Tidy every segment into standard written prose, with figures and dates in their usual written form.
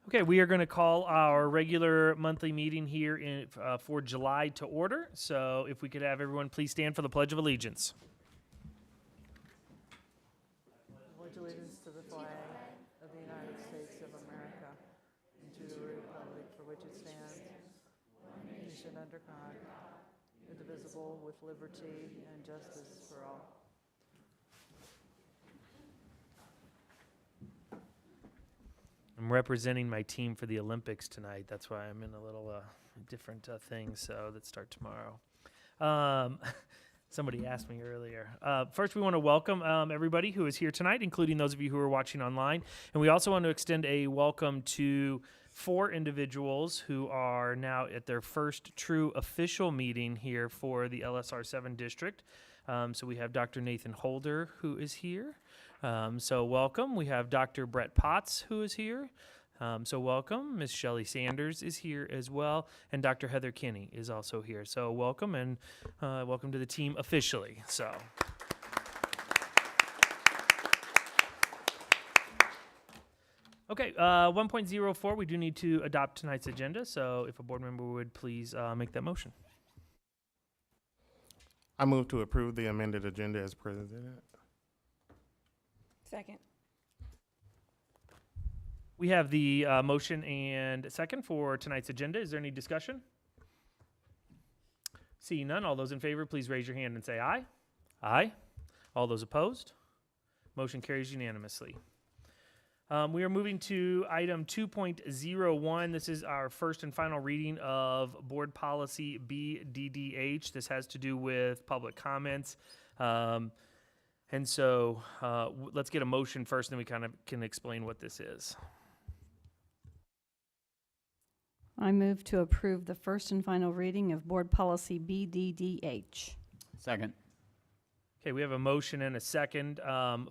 Okay, we are going to call our regular monthly meeting here for July to order. So if we could have everyone please stand for the Pledge of Allegiance. Pledge allegiance to the flag of the United States of America and to the republic for which it stands, one nation under God, indivisible, with liberty and justice for all. I'm representing my team for the Olympics tonight. That's why I'm in a little different thing, so that start tomorrow. Somebody asked me earlier. First, we want to welcome everybody who is here tonight, including those of you who are watching online. And we also want to extend a welcome to 4 individuals who are now at their first true official meeting here for the LSR7 district. So we have Dr. Nathan Holder, who is here. So welcome. We have Dr. Brett Potts, who is here. So welcome. Ms. Shelley Sanders is here as well. And Dr. Heather Kinney is also here. So welcome, and welcome to the team officially. So. Okay, 1.04, we do need to adopt tonight's agenda. So if a board member would please make that motion. I move to approve the amended agenda as presented. Second. We have the motion and a second for tonight's agenda. Is there any discussion? Seeing none, all those in favor, please raise your hand and say aye. Aye. All those opposed? Motion carries unanimously. We are moving to item 2.01. This is our first and final reading of Board Policy BDDH. This has to do with public comments. And so let's get a motion first, and then we kind of can explain what this is. I move to approve the first and final reading of Board Policy BDDH. Second. Okay, we have a motion and a second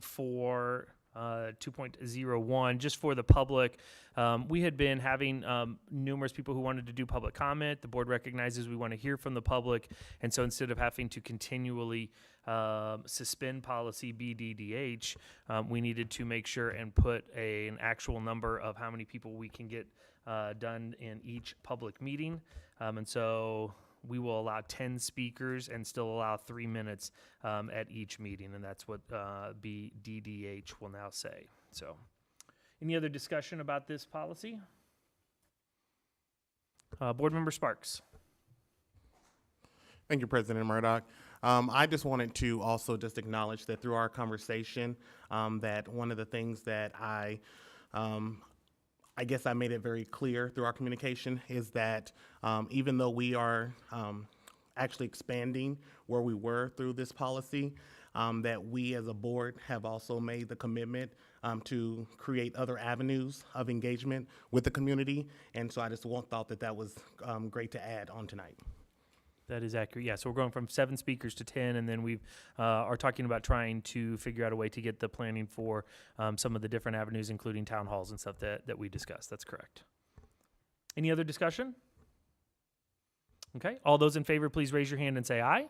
for 2.01. Just for the public, we had been having numerous people who wanted to do public comment. The board recognizes we want to hear from the public, and so instead of having to continually suspend policy BDDH, we needed to make sure and put an actual number of how many people we can get done in each public meeting. And so we will allow 10 speakers and still allow 3 minutes at each meeting, and that's what BDDH will now say. So, any other discussion about this policy? Board Member Sparks. Thank you, President Murdoch. I just wanted to also just acknowledge that through our conversation, that one of the things that I guess I made it very clear through our communication is that even though we are actually expanding where we were through this policy, that we as a board have also made the commitment to create other avenues of engagement with the community. And so I just thought that that was great to add on tonight. That is accurate. Yeah, so we're going from 7 speakers to 10, and then we are talking about trying to figure out a way to get the planning for some of the different avenues, including town halls and stuff that we discussed. That's correct. Any other discussion? Okay. All those in favor, please raise your hand and say aye.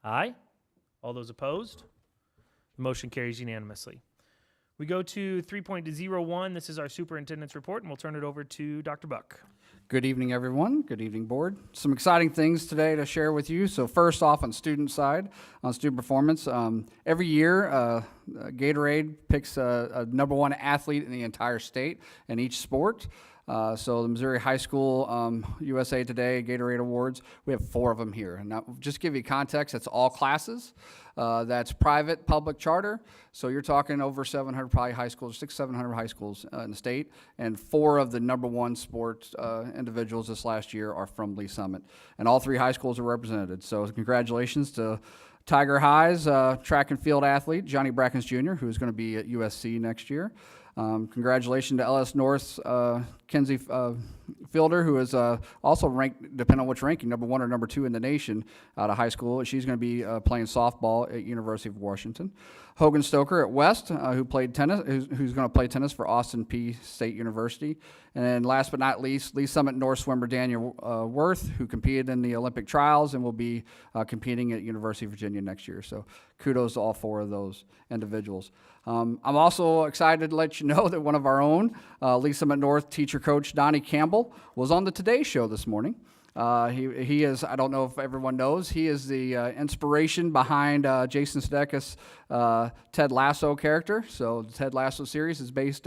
Aye. All those opposed? The motion carries unanimously. We go to 3.01. This is our superintendent's report, and we'll turn it over to Dr. Buck. Good evening, everyone. Good evening, board. Some exciting things today to share with you. So first off, on student side, on student performance, every year Gatorade picks a number 1 athlete in the entire state in each sport. So the Missouri High School USA Today Gatorade Awards, we have 4 of them here. And now, just to give you context, that's all classes. That's private, public, charter. So you're talking over 700 probably high schools, 600-700 high schools in the state. And 4 of the number 1 sports individuals this last year are from Lee Summit. And all 3 high schools are represented. So congratulations to Tiger High's track and field athlete, Johnny Brackens Jr., who's going to be at USC next year. Congratulations to LS North's Mackenzie Fielder, who is also ranked, depending on which ranking, number 1 or number 2 in the nation out of high school. She's going to be playing softball at University of Washington. Hogan Stoker at West, who played tennis, who's going to play tennis for Austin Peay State University. And then last but not least, Lee Summit North swimmer Daniel Worth, who competed in the Olympic trials and will be competing at University of Virginia next year. So kudos to all 4 of those individuals. I'm also excited to let you know that one of our own, Lee Summit North teacher coach Donnie Campbell, was on the Today Show this morning. He is, I don't know if everyone knows, he is the inspiration behind Jason Sudeikis' Ted Lasso character. So the Ted Lasso series is based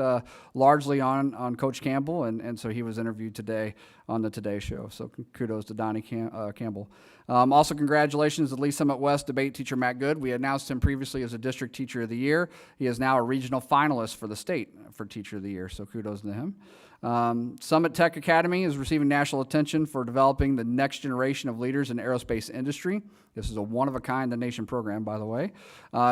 largely on Coach Campbell, and so he was interviewed today on the Today Show. So kudos to Donnie Campbell. Also congratulations to Lee Summit West debate teacher Matt Good. We announced him previously as a District Teacher of the Year. He is now a regional finalist for the state for Teacher of the Year, so kudos to him. Summit Tech Academy is receiving national attention for developing the next generation of leaders in aerospace industry. This is a one-of-a-kind-in-the-nation program, by the way.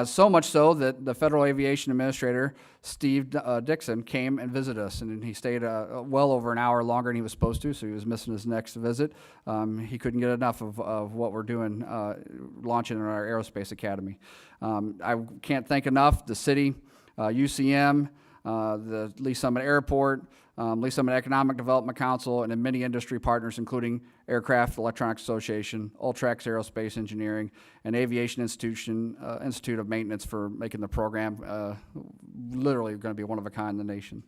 So much so that the Federal Aviation Administrator, Steve Dixon, came and visited us, and he stayed well over an hour longer than he was supposed to, so he was missing his next visit. He couldn't get enough of what we're doing, launching in our Aerospace Academy. I can't thank enough the city, UCM, the Lee Summit Airport, Lee Summit Economic Development Council, and then many industry partners, including Aircraft Electronics Association, Ultrax Aerospace Engineering, and Aviation Institute of Maintenance for making the program literally going to be one of a kind in the nation.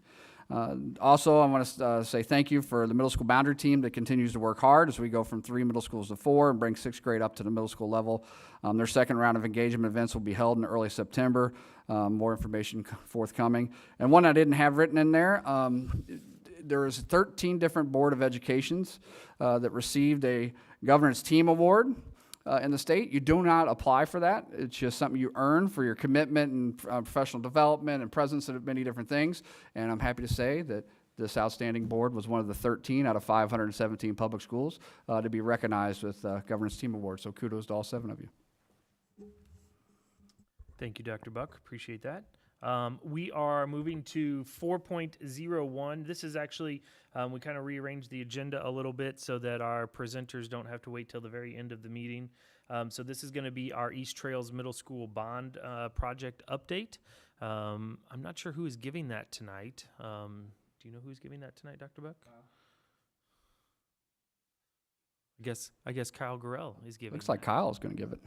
Also, I want to say thank you for the middle school boundary team that continues to work hard as we go from 3 middle schools to 4 and bring 6th grade up to the middle school level. Their second round of engagement events will be held in early September. More information forthcoming. And one I didn't have written in there, there is 13 different Board of Educations that received a Governance Team Award in the state. You do not apply for that. It's just something you earn for your commitment and professional development and presence at many different things. And I'm happy to say that this outstanding board was one of the 13 out of 517 public schools to be recognized with Governance Team Award. So kudos to all 7 of you. Thank you, Dr. Buck. Appreciate that. We are moving to 4.01. This is actually, we kind of rearranged the agenda a little bit so that our presenters don't have to wait till the very end of the meeting. So this is going to be our East Trails Middle School Bond project update. I'm not sure who is giving that tonight. Do you know who's giving that tonight, Dr. Buck? I guess Kyle Gorell is giving. Looks like Kyle's going to give it.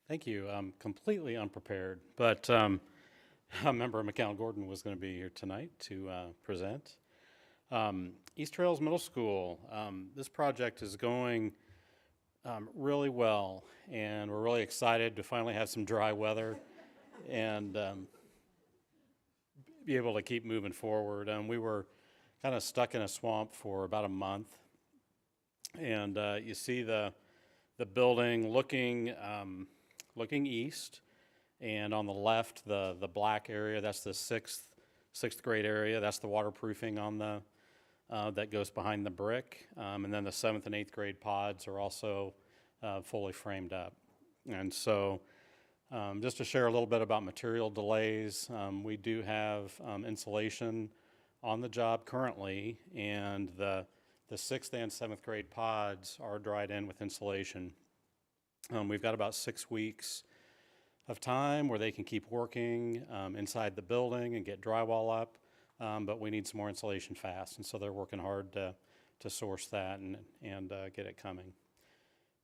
Thank you. I'm completely unprepared, but a member McCall Gordon was going to be here tonight to present. East Trails Middle School. This project is going really well, and we're really excited to finally have some dry weather and be able to keep moving forward. We were kind of stuck in a swamp for about a month, and you see the building looking east, and on the left, the black area, that's the sixth grade area. That's the waterproofing on the that goes behind the brick, and then the 7th and 8th grade pods are also fully framed up. And so, just to share a little bit about material delays, we do have insulation on the job currently, and the 6th and 7th grade pods are dried in with insulation. We've got about 6 weeks of time where they can keep working inside the building and get drywall up, but we need some more insulation fast, and so they're working hard to source that and get it coming.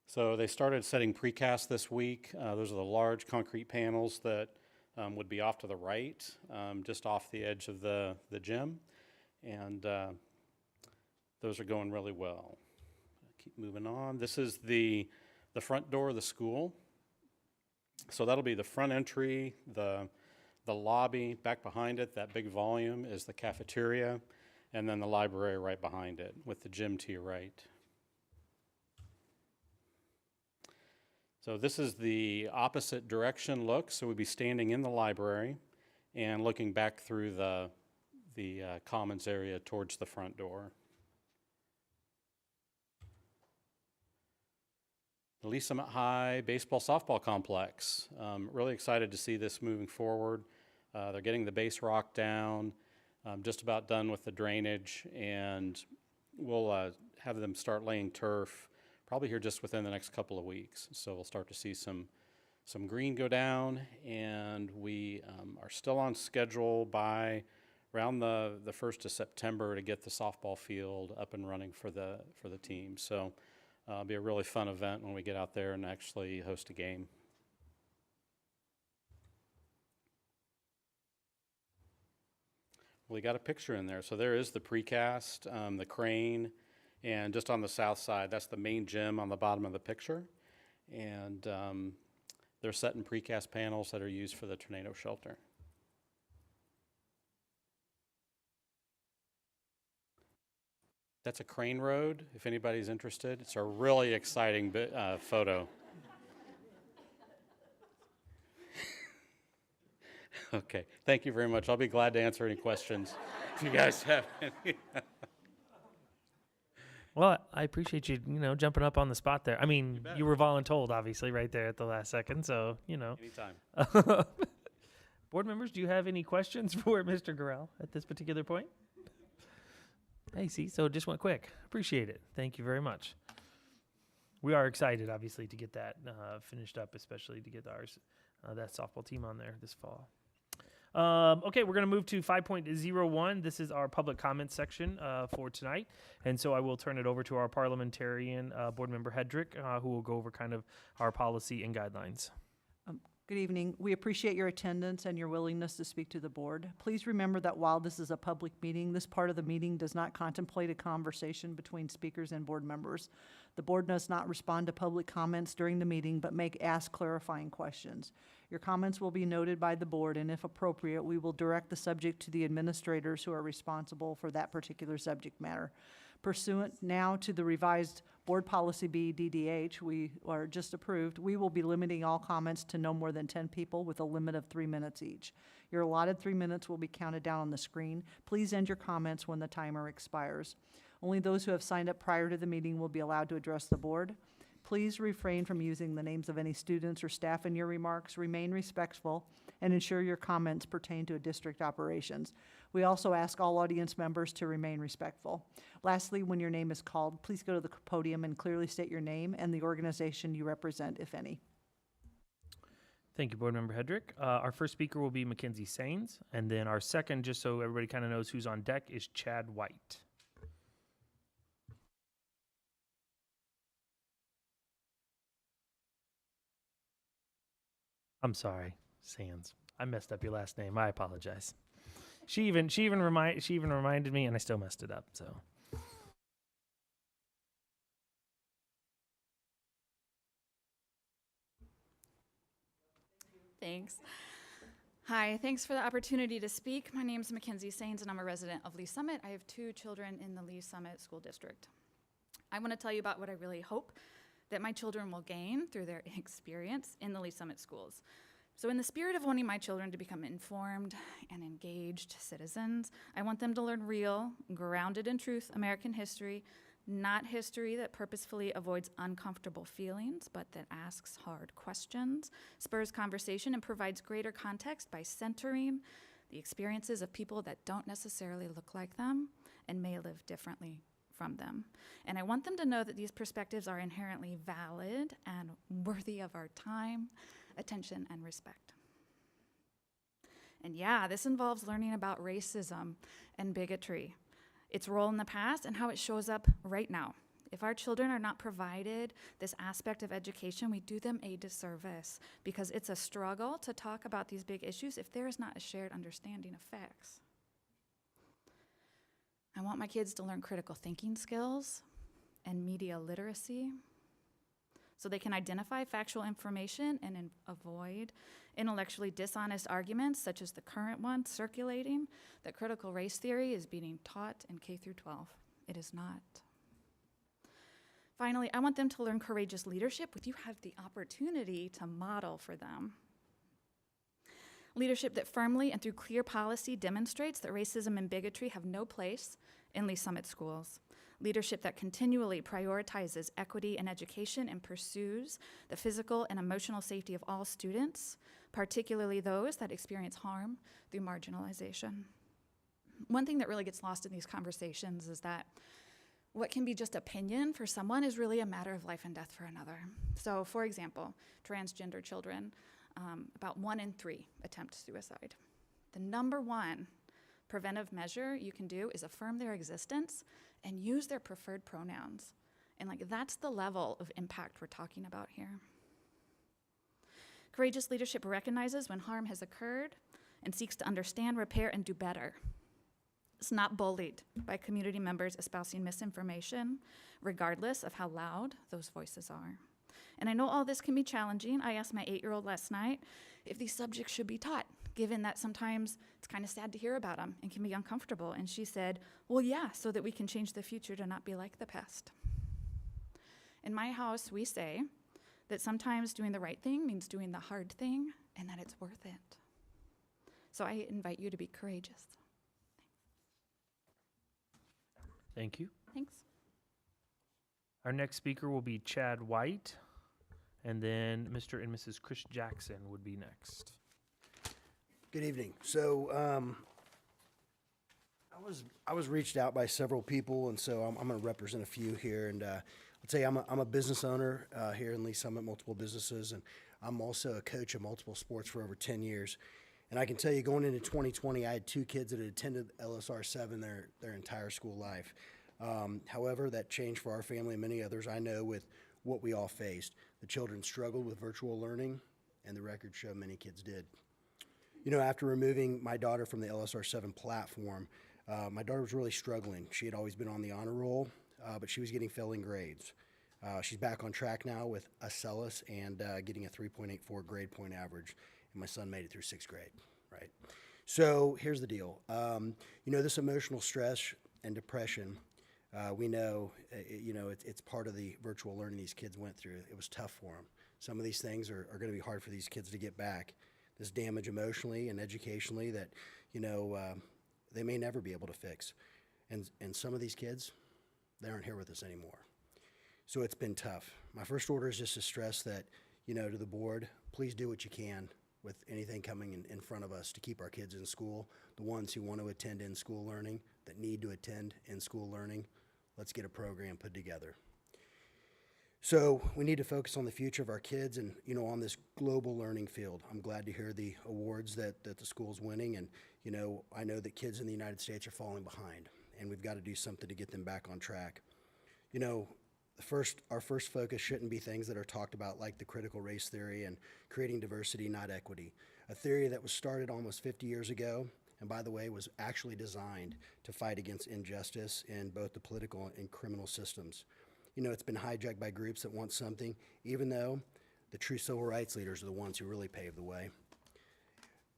So they started setting precast this week. Those are the large concrete panels that would be off to the right, just off the edge of the gym, and those are going really well. Keep moving on. This is the front door of the school. So that'll be the front entry, the lobby. Back behind it, that big volume, is the cafeteria, and then the library right behind it with the gym to your right. So this is the opposite direction look. So we'd be standing in the library and looking back through the commons area towards the front door. the Lee Summit High baseball softball complex. Really excited to see this moving forward. They're getting the base rock down, just about done with the drainage, and we'll have them start laying turf probably here just within the next couple of weeks. So we'll start to see some green go down, and we are still on schedule by around the 1st of September to get the softball field up and running for the team. So it'll be a really fun event when we get out there and actually host a game. We got a picture in there. So there is the precast, the crane, and just on the south side, that's the main gym on the bottom of the picture. And they're set in precast panels that are used for the tornado shelter. That's a crane road, if anybody's interested. It's a really exciting photo. Okay, thank you very much. I'll be glad to answer any questions if you guys have any. Well, I appreciate you, jumping up on the spot there. I mean, you were voluntold, obviously, right there at the last second, so, Anytime. Board members, do you have any questions for Mr. Gorell at this particular point? Hey, see, so it just went quick. Appreciate it. Thank you very much. We are excited, obviously, to get that finished up, especially to get ours, that softball team on there this fall. Okay, we're going to move to 5.01. This is our public comment section for tonight. And so I will turn it over to our parliamentarian, Board Member Hedrick, who will go over kind of our policy and guidelines. Good evening. We appreciate your attendance and your willingness to speak to the board. Please remember that while this is a public meeting, this part of the meeting does not contemplate a conversation between speakers and board members. The board does not respond to public comments during the meeting, but may ask clarifying questions. Your comments will be noted by the board, and if appropriate, we will direct the subject to the administrators who are responsible for that particular subject matter. Pursuant now to the revised Board Policy BDDH, we are just approved, we will be limiting all comments to no more than 10 people with a limit of 3 minutes each. Your allotted 3 minutes will be counted down on the screen. Please end your comments when the timer expires. Only those who have signed up prior to the meeting will be allowed to address the board. Please refrain from using the names of any students or staff in your remarks. Remain respectful and ensure your comments pertain to district operations. We also ask all audience members to remain respectful. Lastly, when your name is called, please go to the podium and clearly state your name and the organization you represent, if any. Thank you, Board Member Hedrick. Our first speaker will be Mackenzie Sainz, and then our second, just so everybody kind of knows who's on deck, is Chad White. I'm sorry, Sands. I messed up your last name. I apologize. She even reminded me, and I still messed it up. So. Thanks. Hi, thanks for the opportunity to speak. My name is Mackenzie Sainz, and I'm a resident of Lee Summit. I have 2 children in the Lee Summit School District. I want to tell you about what I really hope that my children will gain through their experience in the Lee Summit schools. So in the spirit of wanting my children to become informed and engaged citizens, I want them to learn real, grounded in truth American history, not history that purposefully avoids uncomfortable feelings, but that asks hard questions, spurs conversation, and provides greater context by centering the experiences of people that don't necessarily look like them and may live differently from them. And I want them to know that these perspectives are inherently valid and worthy of our time, attention, and respect. And yeah, this involves learning about racism and bigotry, its role in the past, and how it shows up right now. If our children are not provided this aspect of education, we do them a disservice, because it's a struggle to talk about these big issues if there is not a shared understanding of facts. I want my kids to learn critical thinking skills and media literacy so they can identify factual information and avoid intellectually dishonest arguments, such as the current one circulating, that critical race theory is being taught in K through 12. It is not. Finally, I want them to learn courageous leadership, which you have the opportunity to model for them. Leadership that firmly and through clear policy demonstrates that racism and bigotry have no place in Lee Summit schools. leadership that continually prioritizes equity in education and pursues the physical and emotional safety of all students, particularly those that experience harm through marginalization. One thing that really gets lost in these conversations is that what can be just opinion for someone is really a matter of life and death for another. So, for example, transgender children, about 1 in 3 attempt suicide. The number one preventive measure you can do is affirm their existence and use their preferred pronouns. And that's the level of impact we're talking about here. Courageous leadership recognizes when harm has occurred and seeks to understand, repair, and do better. It's not bullied by community members espousing misinformation, regardless of how loud those voices are. And I know all this can be challenging. I asked my 8-year-old last night if these subjects should be taught, given that sometimes it's kind of sad to hear about them and can be uncomfortable. And she said, well, yeah, so that we can change the future to not be like the past. In my house, we say that sometimes doing the right thing means doing the hard thing and that it's worth it. So I invite you to be courageous. Thank you. Thanks. Our next speaker will be Chad White, and then Mr. and Mrs. Chris Jackson would be next. Good evening. So I was reached out by several people, and so I'm going to represent a few here. And I'll tell you, I'm a business owner here in Lee Summit, multiple businesses, and I'm also a coach of multiple sports for over 10 years. And I can tell you, going into 2020, I had 2 kids that had attended LSR7 their entire school life. However, that changed for our family and many others I know with what we all faced. The children struggled with virtual learning, and the records show many kids did. You know, after removing my daughter from the LSR7 platform, my daughter was really struggling. She had always been on the honor roll, but she was getting failing grades. She's back on track now with a CELUS and getting a 3.84 grade point average. And my son made it through 6th grade, right? So here's the deal. You know, this emotional stress and depression, we know, it's part of the virtual learning these kids went through. It was tough for them. Some of these things are going to be hard for these kids to get back. This damage emotionally and educationally that, they may never be able to fix. And some of these kids, they aren't here with us anymore. So it's been tough. My first order is just to stress that, to the board, please do what you can with anything coming in front of us to keep our kids in school, the ones who want to attend in-school learning, that need to attend in-school learning. Let's get a program put together. So we need to focus on the future of our kids and, on this global learning field. I'm glad to hear the awards that the school's winning, and, I know that kids in the United States are falling behind, and we've got to do something to get them back on track. Our first focus shouldn't be things that are talked about like the critical race theory and creating diversity, not equity, a theory that was started almost 50 years ago, and by the way, was actually designed to fight against injustice in both the political and criminal systems. It's been hijacked by groups that want something, even though the true civil rights leaders are the ones who really paved the way.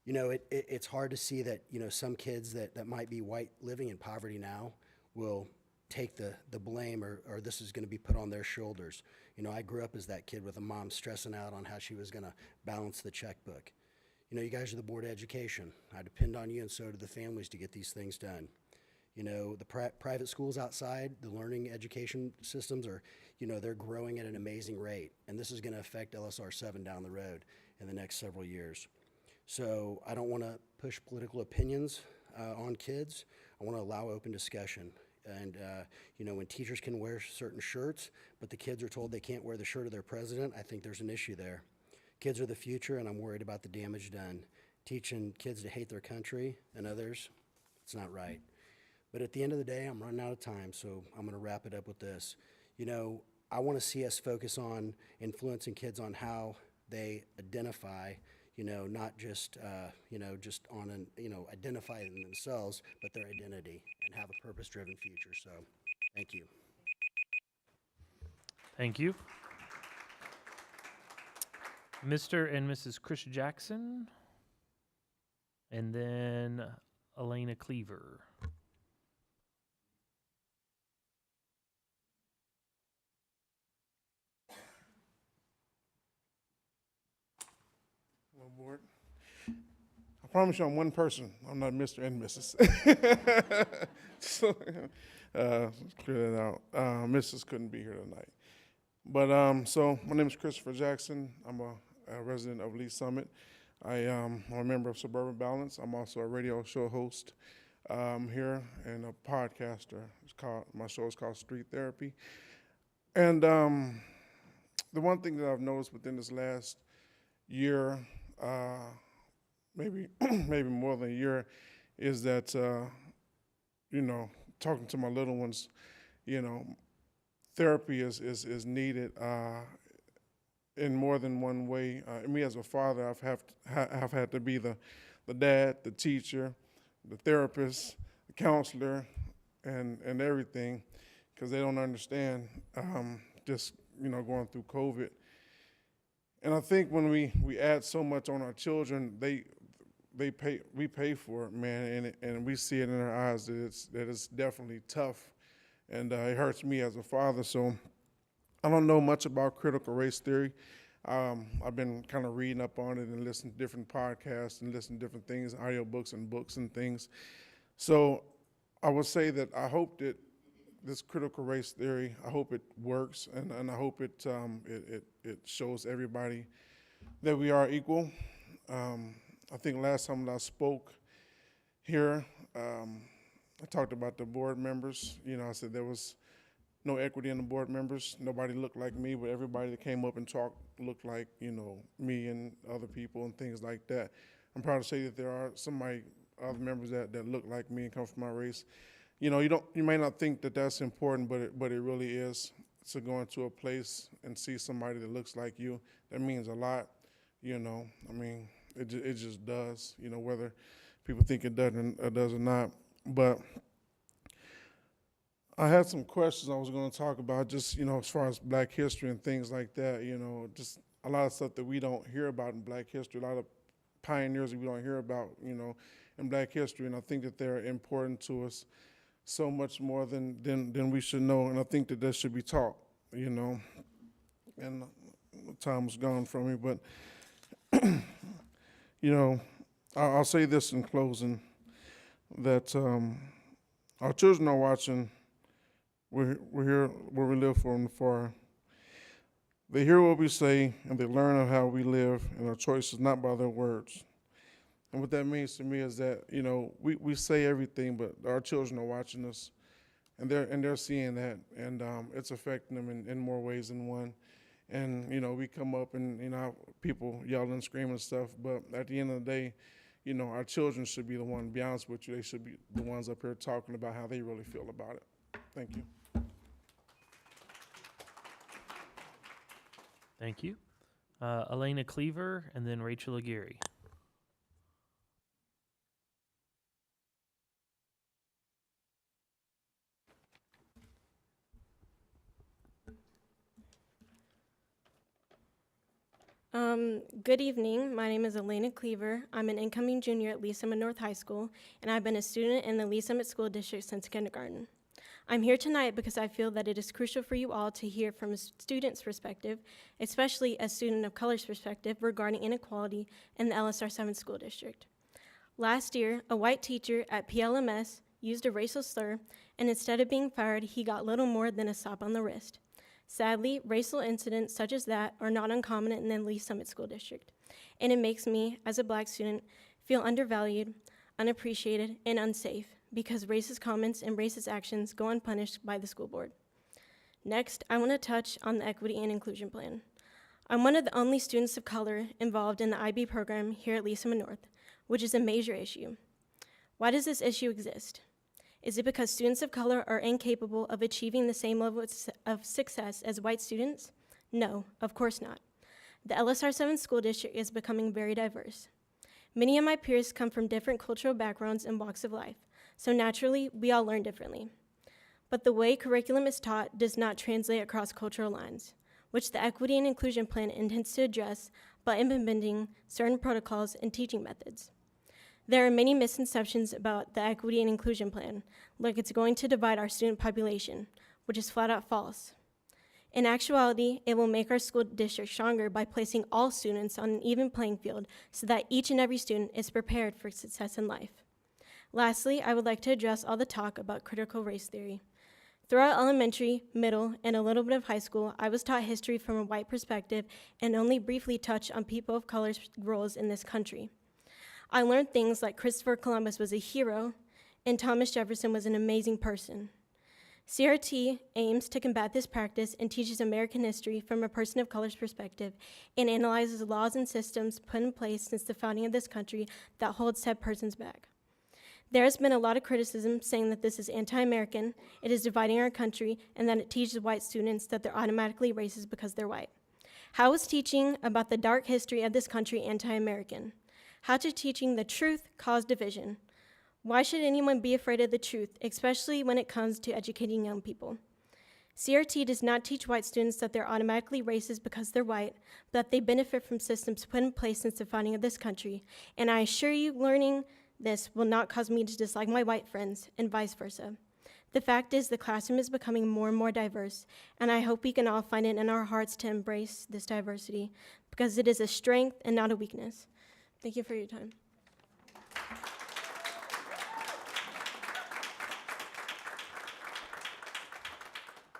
It's hard to see that, some kids that might be white living in poverty now will take the blame or this is going to be put on their shoulders. I grew up as that kid with a mom stressing out on how she was going to balance the checkbook. You guys are the Board of Education. I depend on you, and so do the families, to get these things done. The private schools outside, the learning education systems are, they're growing at an amazing rate. And this is going to affect LSR7 down the road in the next several years. So I don't want to push political opinions on kids. I want to allow open discussion. And, when teachers can wear certain shirts, but the kids are told they can't wear the shirt of their president, I think there's an issue there. Kids are the future, and I'm worried about the damage done. Teaching kids to hate their country and others, it's not right. But at the end of the day, I'm running out of time, so I'm going to wrap it up with this. I want to see us focus on influencing kids on how they identify, not just, just on identify themselves, but their identity, and have a purpose-driven future. So, thank you. Thank you. Mr. and Mrs. Chris Jackson, and then Elena Cleaver. Hello, board. I promise you I'm one person. I'm not Mr. and Mrs. So, Let's clear that out. Mrs. couldn't be here tonight. But so my name is Christopher Jackson. I'm a resident of Lee Summit. I'm a member of Suburban Balance. I'm also a radio show host here and a podcaster. My show is called Street Therapy. And the one thing that I've noticed within this last year, maybe maybe more than a year, is that talking to my little ones, therapy is needed in more than one way. Me as a father, I've had to be the dad, the teacher, the therapist, the counselor, and everything, because they don't understand just going through COVID. And I think when we add so much on our children, we pay for it, man, and we see it in our eyes that it's definitely tough, and it hurts me as a father. So I don't know much about critical race theory. I've been kind of reading up on it and listening to different podcasts and listening to different things, audiobooks and books and things. So I would say that I hope that this critical race theory, I hope it works, and I hope it shows everybody that we are equal. I think last time that I spoke here, I talked about the board members. I said there was no equity in the board members. Nobody looked like me, but everybody that came up and talked looked like, me and other people and things like that. I'm proud to say that there are other members that look like me and come from my race. You may not think that that's important, but it really is. To go into a place and see somebody that looks like you, that means a lot. It just does. Whether people think it does or not. But I had some questions I was going to talk about, just as far as Black history and things like that. Just a lot of stuff that we don't hear about in Black history. A lot of pioneers that we don't hear about, in Black history, and I think that they're important to us so much more than we should know, and I think that should be taught, and time was gone from me, but, I'll say this in closing, that our children are watching. We're here where we live from afar. They hear what we say, and they learn how we live, and our choices not by their words. And what that means to me is that, we say everything, but our children are watching us, and they're seeing that, and it's affecting them in more ways than one. And, we come up and, people yelling and screaming and stuff, but at the end of the day, our children should be the one, to be honest with you, they should be the ones up here talking about how they really feel about it. Thank you. Thank you. Elena Cleaver, and then Rachel Aguirre. Good evening. My name is Elena Cleaver. I'm an incoming junior at Lee Summit North High School, and I've been a student in the Lee Summit School District since kindergarten. I'm here tonight because I feel that it is crucial for you all to hear from a student's perspective, especially a student of color's perspective, regarding inequality in the LSR7 school district. Last year, a white teacher at PLMS used a racial slur, and instead of being fired, he got little more than a slap on the wrist. Sadly, racial incidents such as that are not uncommon in the Lee Summit School District, and it makes me, as a Black student, feel undervalued, unappreciated, and unsafe because racist comments and racist actions go unpunished by the school board. Next, I want to touch on the Equity and Inclusion Plan. I'm one of the only students of color involved in the IB program here at Lee Summit North, which is a major issue. Why does this issue exist? Is it because students of color are incapable of achieving the same level of success as white students? No, of course not. The LSR7 school district is becoming very diverse. Many of my peers come from different cultural backgrounds and walks of life, so naturally, we all learn differently. But the way curriculum is taught does not translate across cultural lines, which the Equity and Inclusion Plan intends to address by implementing certain protocols and teaching methods. There are many misconceptions about the Equity and Inclusion Plan, like it's going to divide our student population, which is flat out false. In actuality, it will make our school district stronger by placing all students on an even playing field so that each and every student is prepared for success in life. Lastly, I would like to address all the talk about critical race theory. Throughout elementary, middle, and a little bit of high school, I was taught history from a white perspective and only briefly touched on people of color's roles in this country. I learned things like Christopher Columbus was a hero and Thomas Jefferson was an amazing person. CRT aims to combat this practice and teaches American history from a person of color's perspective and analyzes laws and systems put in place since the founding of this country that hold said persons back. There has been a lot of criticism saying that this is anti-American, it is dividing our country, and that it teaches white students that they're automatically racist because they're white. How is teaching about the dark history of this country anti-American? How to teaching the truth cause division? Why should anyone be afraid of the truth, especially when it comes to educating young people? CRT does not teach white students that they're automatically racist because they're white, but that they benefit from systems put in place since the founding of this country. And I assure you, learning this will not cause me to dislike my white friends, and vice versa. The fact is, the classroom is becoming more and more diverse, and I hope we can all find it in our hearts to embrace this diversity, because it is a strength and not a weakness. Thank you for your time.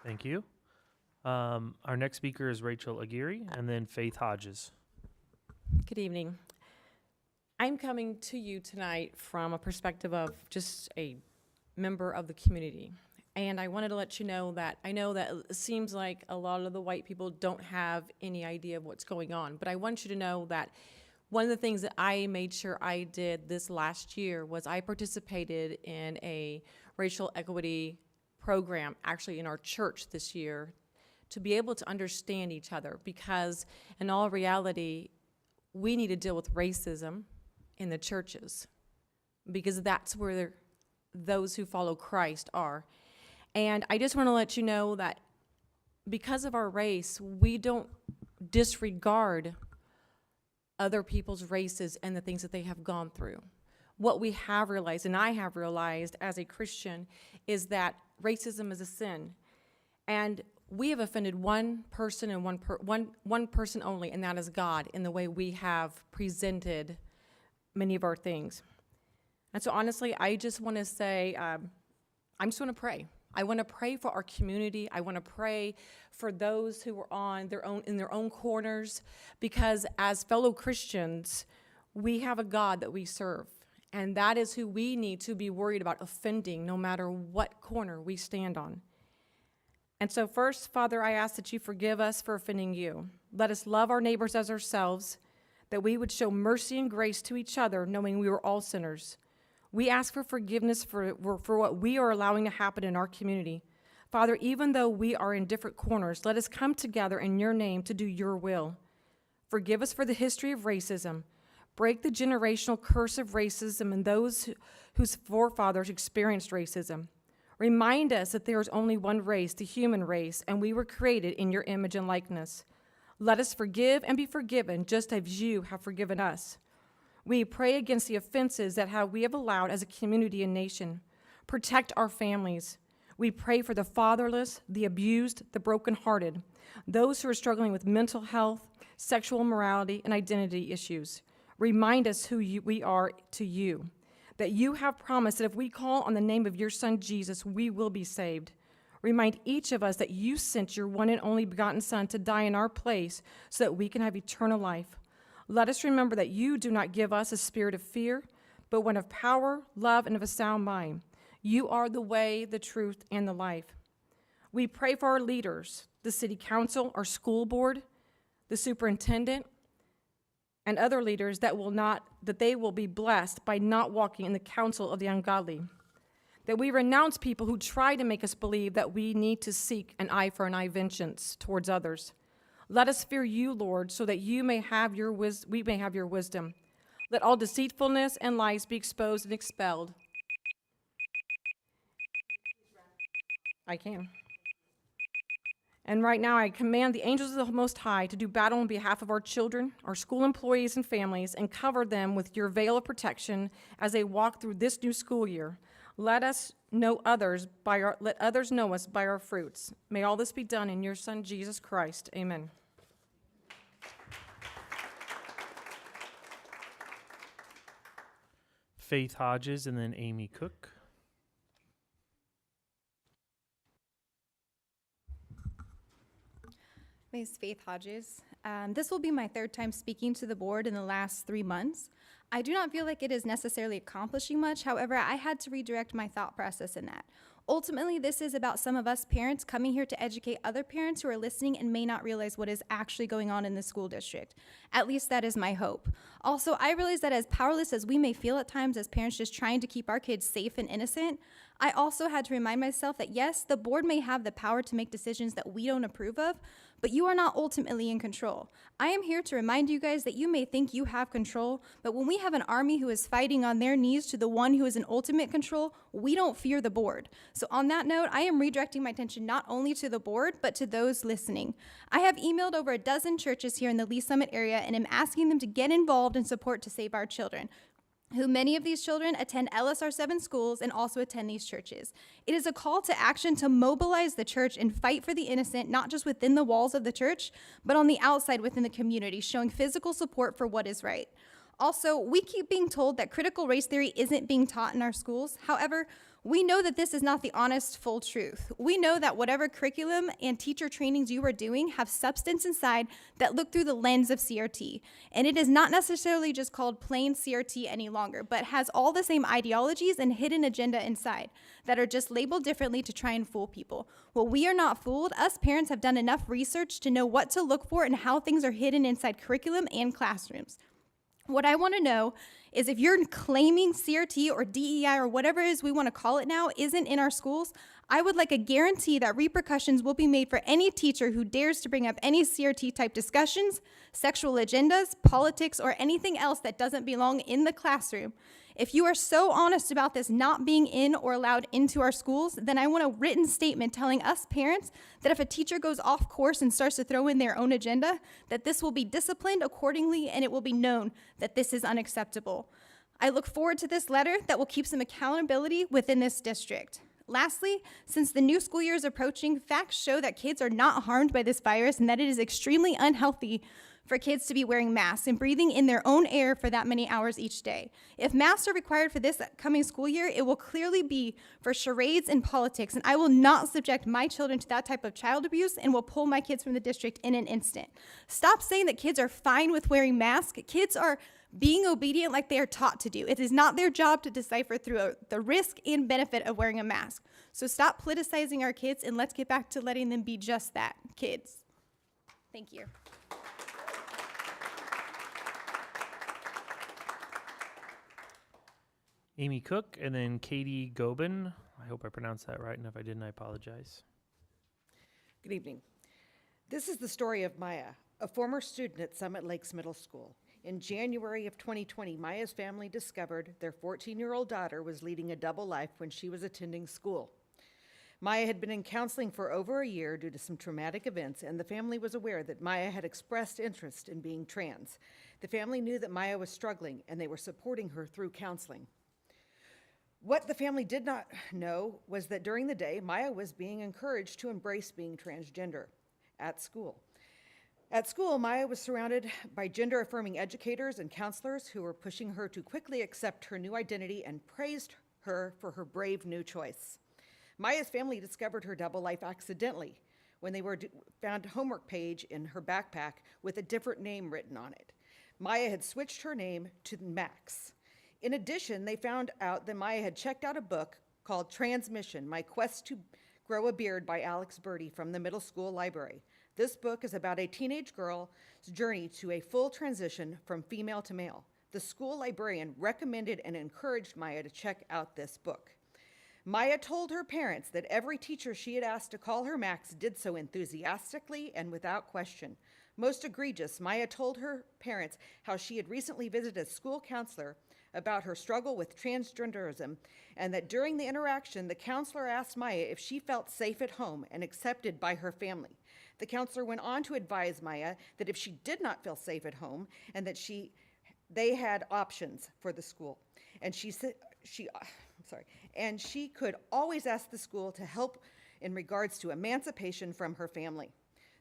Thank you. Our next speaker is Rachel Aguirre, and then Faith Hodges. Good evening. I'm coming to you tonight from a perspective of just a member of the community. And I wanted to let you know that I know that it seems like a lot of the white people don't have any idea of what's going on. But I want you to know that one of the things that I made sure I did this last year was I participated in a racial equity program, actually in our church this year, to be able to understand each other. Because in all reality, we need to deal with racism in the churches, because that's where those who follow Christ are. And I just want to let you know that because of our race, we don't disregard other people's races and the things that they have gone through. What we have realized, and I have realized as a Christian, is that racism is a sin. And we have offended one person and one person only, and that is God, in the way we have presented many of our things. And so honestly, I just want to say, I just want to pray. I want to pray for our community. I want to pray for those who are in their own corners, because as fellow Christians, we have a God that we serve, and that is who we need to be worried about offending, no matter what corner we stand on. And so first, Father, I ask that you forgive us for offending you. Let us love our neighbors as ourselves, that we would show mercy and grace to each other, knowing we were all sinners. We ask for forgiveness for what we are allowing to happen in our community. Father, even though we are in different corners, let us come together in your name to do your will. Forgive us for the history of racism. Break the generational curse of racism in those whose forefathers experienced racism. Remind us that there is only one race, the human race, and we were created in your image and likeness. Let us forgive and be forgiven, just as you have forgiven us. We pray against the offenses that we have allowed as a community and nation. Protect our families. We pray for the fatherless, the abused, the brokenhearted, those who are struggling with mental health, sexual morality, and identity issues. Remind us who we are to you, that you have promised that if we call on the name of your Son, Jesus, we will be saved. Remind each of us that you sent your one and only begotten Son to die in our place so that we can have eternal life. Let us remember that you do not give us a spirit of fear, but one of power, love, and of a sound mind. You are the way, the truth, and the life. We pray for our leaders, the city council, our school board, the superintendent, and other leaders that they will be blessed by not walking in the counsel of the ungodly. That we renounce people who try to make us believe that we need to seek an eye for an eye vengeance towards others. Let us fear you, Lord, so that we may have your wisdom. Let all deceitfulness and lies be exposed and expelled. I can. And right now I command the angels of the Most High to do battle on behalf of our children, our school employees and families, and cover them with your veil of protection as they walk through this new school year. Let others know us by our fruits. May all this be done in your Son, Jesus Christ. Amen. Faith Hodges, and then Amy Cook. name is Faith Hodges. This will be my third time speaking to the board in the last 3 months. I do not feel like it is necessarily accomplishing much. However, I had to redirect my thought process in that. Ultimately, this is about some of us parents coming here to educate other parents who are listening and may not realize what is actually going on in the school district. At least that is my hope. Also, I realize that as powerless as we may feel at times as parents just trying to keep our kids safe and innocent, I also had to remind myself that yes, the board may have the power to make decisions that we don't approve of, but you are not ultimately in control. I am here to remind you guys that you may think you have control, but when we have an army who is fighting on their knees to the one who is in ultimate control, we don't fear the board. So on that note, I am redirecting my attention not only to the board, but to those listening. I have emailed over a dozen churches here in the Lee Summit area and am asking them to get involved and support to save our children, who many of these children attend LSR7 schools and also attend these churches. It is a call to action to mobilize the church and fight for the innocent, not just within the walls of the church, but on the outside within the community, showing physical support for what is right. Also, we keep being told that critical race theory isn't being taught in our schools. However, we know that this is not the honest, full truth. We know that whatever curriculum and teacher trainings you are doing have substance inside that look through the lens of CRT. And it is not necessarily just called plain CRT any longer, but has all the same ideologies and hidden agenda inside that are just labeled differently to try and fool people. Well, we are not fooled. Us parents have done enough research to know what to look for and how things are hidden inside curriculum and classrooms. What I want to know is if you're claiming CRT or DEI or whatever it is we want to call it now isn't in our schools, I would like a guarantee that repercussions will be made for any teacher who dares to bring up any CRT type discussions, sexual agendas, politics, or anything else that doesn't belong in the classroom. If you are so honest about this not being in or allowed into our schools, then I want a written statement telling us parents that if a teacher goes off course and starts to throw in their own agenda, that this will be disciplined accordingly and it will be known that this is unacceptable. I look forward to this letter that will keep some accountability within this district. Lastly, since the new school year is approaching, facts show that kids are not harmed by this virus and that it is extremely unhealthy for kids to be wearing masks and breathing in their own air for that many hours each day. If masks are required for this coming school year, it will clearly be for charades and politics, and I will not subject my children to that type of child abuse and will pull my kids from the district in an instant. Stop saying that kids are fine with wearing masks. Kids are being obedient like they are taught to do. It is not their job to decipher through the risk and benefit of wearing a mask. So stop politicizing our kids and let's get back to letting them be just that, kids. Thank you. Amy Cook, and then Katie Gobin. I hope I pronounced that right, and if I didn't, I apologize. Good evening. This is the story of Maya, a former student at Summit Lakes Middle School. In January of 2020, Maya's family discovered their 14-year-old daughter was leading a double life when she was attending school. Maya had been in counseling for over a year due to some traumatic events, and the family was aware that Maya had expressed interest in being trans. The family knew that Maya was struggling, and they were supporting her through counseling. What the family did not know was that during the day, Maya was being encouraged to embrace being transgender at school. At school, Maya was surrounded by gender-affirming educators and counselors who were pushing her to quickly accept her new identity and praised her for her brave new choice. Maya's family discovered her double life accidentally when they found a homework page in her backpack with a different name written on it. Maya had switched her name to Max. In addition, they found out that Maya had checked out a book called Transmission, My Quest to Grow a Beard by Alex Birdie from the middle school library. This book is about a teenage girl's journey to a full transition from female to male. The school librarian recommended and encouraged Maya to check out this book. Maya told her parents that every teacher she had asked to call her Max did so enthusiastically and without question. Most egregious, Maya told her parents how she had recently visited a school counselor about her struggle with transgenderism, and that during the interaction, the counselor asked Maya if she felt safe at home and accepted by her family. The counselor went on to advise Maya that if she did not feel safe at home, and that they had options for the school, and she could always ask the school to help in regards to emancipation from her family.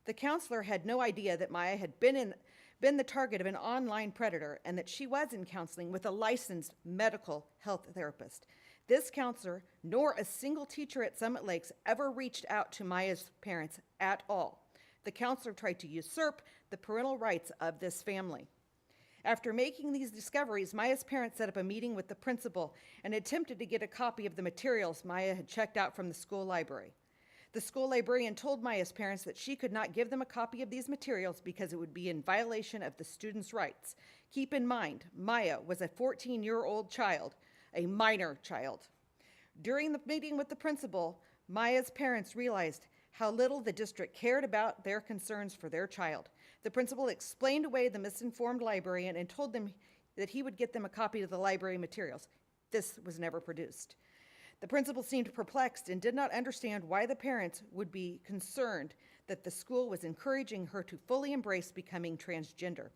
The counselor had no idea that Maya had been the target of an online predator and that she was in counseling with a licensed medical health therapist. This counselor, nor a single teacher at Summit Lakes, ever reached out to Maya's parents at all. The counselor tried to usurp the parental rights of this family. After making these discoveries, Maya's parents set up a meeting with the principal and attempted to get a copy of the materials Maya had checked out from the school library. The school librarian told Maya's parents that she could not give them a copy of these materials because it would be in violation of the students' rights. Keep in mind, Maya was a 14-year-old child, a minor child. During the meeting with the principal, Maya's parents realized how little the district cared about their concerns for their child. The principal explained away the misinformed librarian and told them that he would get them a copy of the library materials. This was never produced. The principal seemed perplexed and did not understand why the parents would be concerned that the school was encouraging her to fully embrace becoming transgender.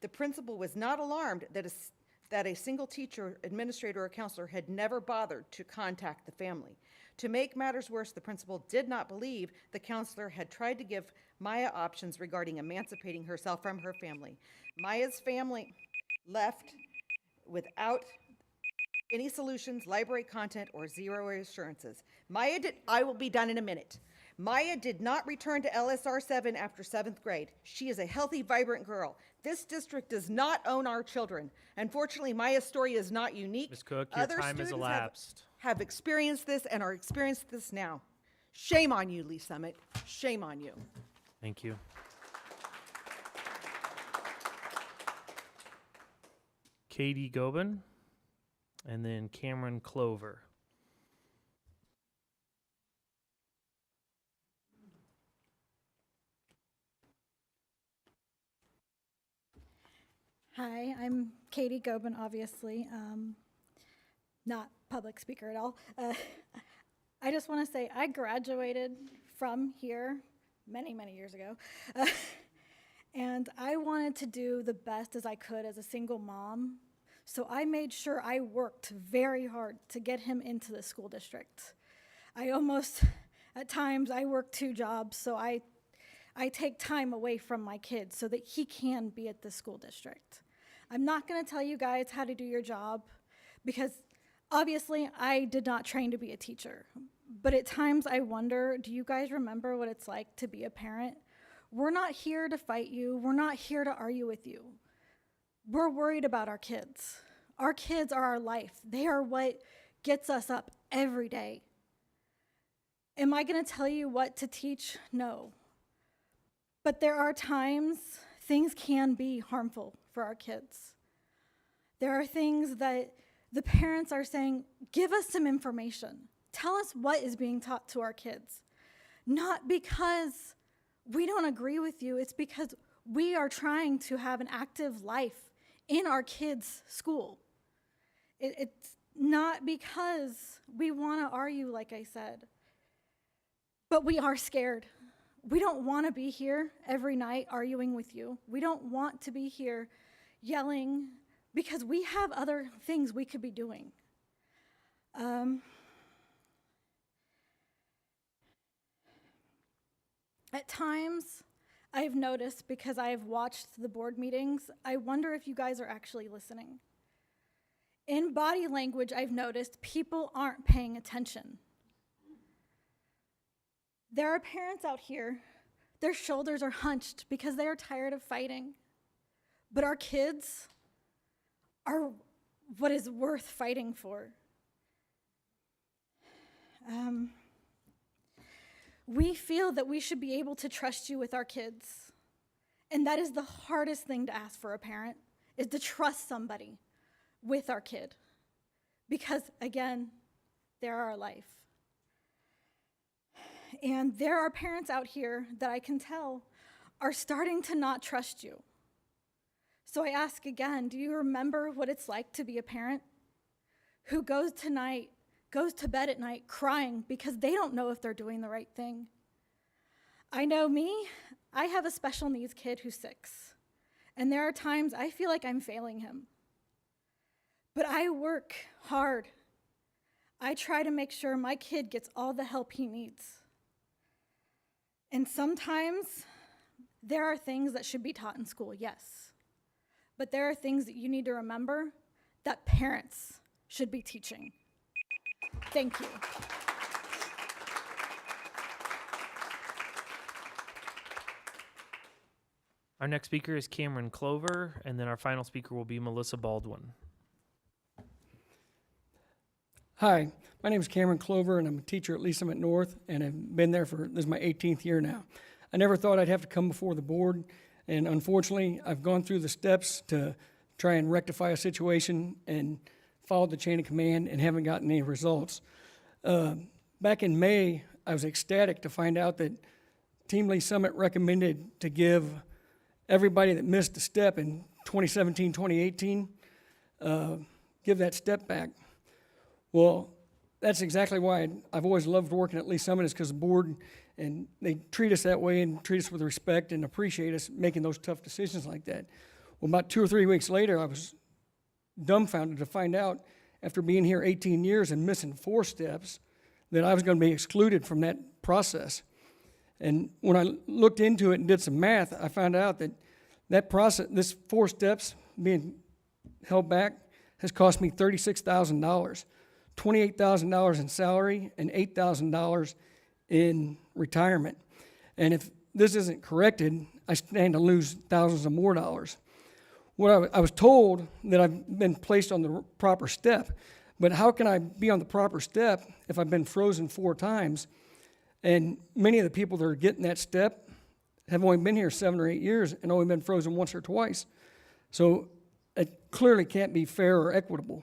The principal was not alarmed that a single teacher, administrator, or counselor had never bothered to contact the family. To make matters worse, the principal did not believe the counselor had tried to give Maya options regarding emancipating herself from her family. Maya's family left without any solutions, library content, or zero assurances. I will be done in a minute. Maya did not return to LSR7 after 7th grade. She is a healthy, vibrant girl. This district does not own our children. Unfortunately, Maya's story is not unique. Ms. Cook, your Other time has students elapsed. have experienced this and are experiencing this now. Shame on you, Lee Summit. Shame on you. Thank you. Katie Gobin, and then Cameron Clover. Hi, I'm Katie Gobin, obviously, not public speaker at all. I just want to say I graduated from here many, many years ago, and I wanted to do the best as I could as a single mom, so I made sure I worked very hard to get him into the school district. At times, I work 2 jobs, so I take time away from my kids so that he can be at the school district. I'm not going to tell you guys how to do your job because obviously I did not train to be a teacher. But at times I wonder, do you guys remember what it's like to be a parent? We're not here to fight you. We're not here to argue with you. We're worried about our kids. Our kids are our life. They are what gets us up every day. Am I going to tell you what to teach? No. But there are times things can be harmful for our kids. There are things that the parents are saying, give us some information. Tell us what is being taught to our kids. Not because we don't agree with you, it's because we are trying to have an active life in our kids' school. It's not because we want to argue, like I said, but we are scared. We don't want to be here every night arguing with you. We don't want to be here yelling because we have other things we could be doing. At times, I've noticed, because I've watched the board meetings, I wonder if you guys are actually listening. In body language, I've noticed people aren't paying attention. There are parents out here, their shoulders are hunched because they are tired of fighting. But our kids are what is worth fighting for. We feel that we should be able to trust you with our kids. And that is the hardest thing to ask for a parent, is to trust somebody with our kid. Because, again, they're our life. And there are parents out here that I can tell are starting to not trust you. So I ask again, do you remember what it's like to be a parent who goes to bed at night crying because they don't know if they're doing the right thing? I know me, I have a special needs kid who's 6, and there are times I feel like I'm failing him. But I work hard. I try to make sure my kid gets all the help he needs. And sometimes there are things that should be taught in school, yes. But there are things that you need to remember that parents should be teaching. Thank you. Our next speaker is Cameron Clover, and then our final speaker will be Melissa Baldwin. Hi, my name is Cameron Clover, and I'm a teacher at Lee Summit North, and I've been there this is my 18th year now. I never thought I'd have to come before the board, and unfortunately, I've gone through the steps to try and rectify a situation and followed the chain of command and haven't gotten any results. Back in May, I was ecstatic to find out that Team Lee Summit recommended to give everybody that missed a step in 2017, 2018, give that step back. Well, that's exactly why I've always loved working at Lee Summit, is because the board, and they treat us that way and treat us with respect and appreciate us making those tough decisions like that. Well, about 2 or 3 weeks later, I was dumbfounded to find out, after being here 18 years and missing 4 steps, that I was going to be excluded from that process. And when I looked into it and did some math, I found out that that process, this 4 steps being held back, has cost me $36,000. $28,000 in salary and $8,000 in retirement. And if this isn't corrected, I stand to lose thousands of more dollars. What I was told that I've been placed on the proper step, but how can I be on the proper step if I've been frozen 4 times? And many of the people that are getting that step have only been here 7 or 8 years and only been frozen once or twice. So it clearly can't be fair or equitable.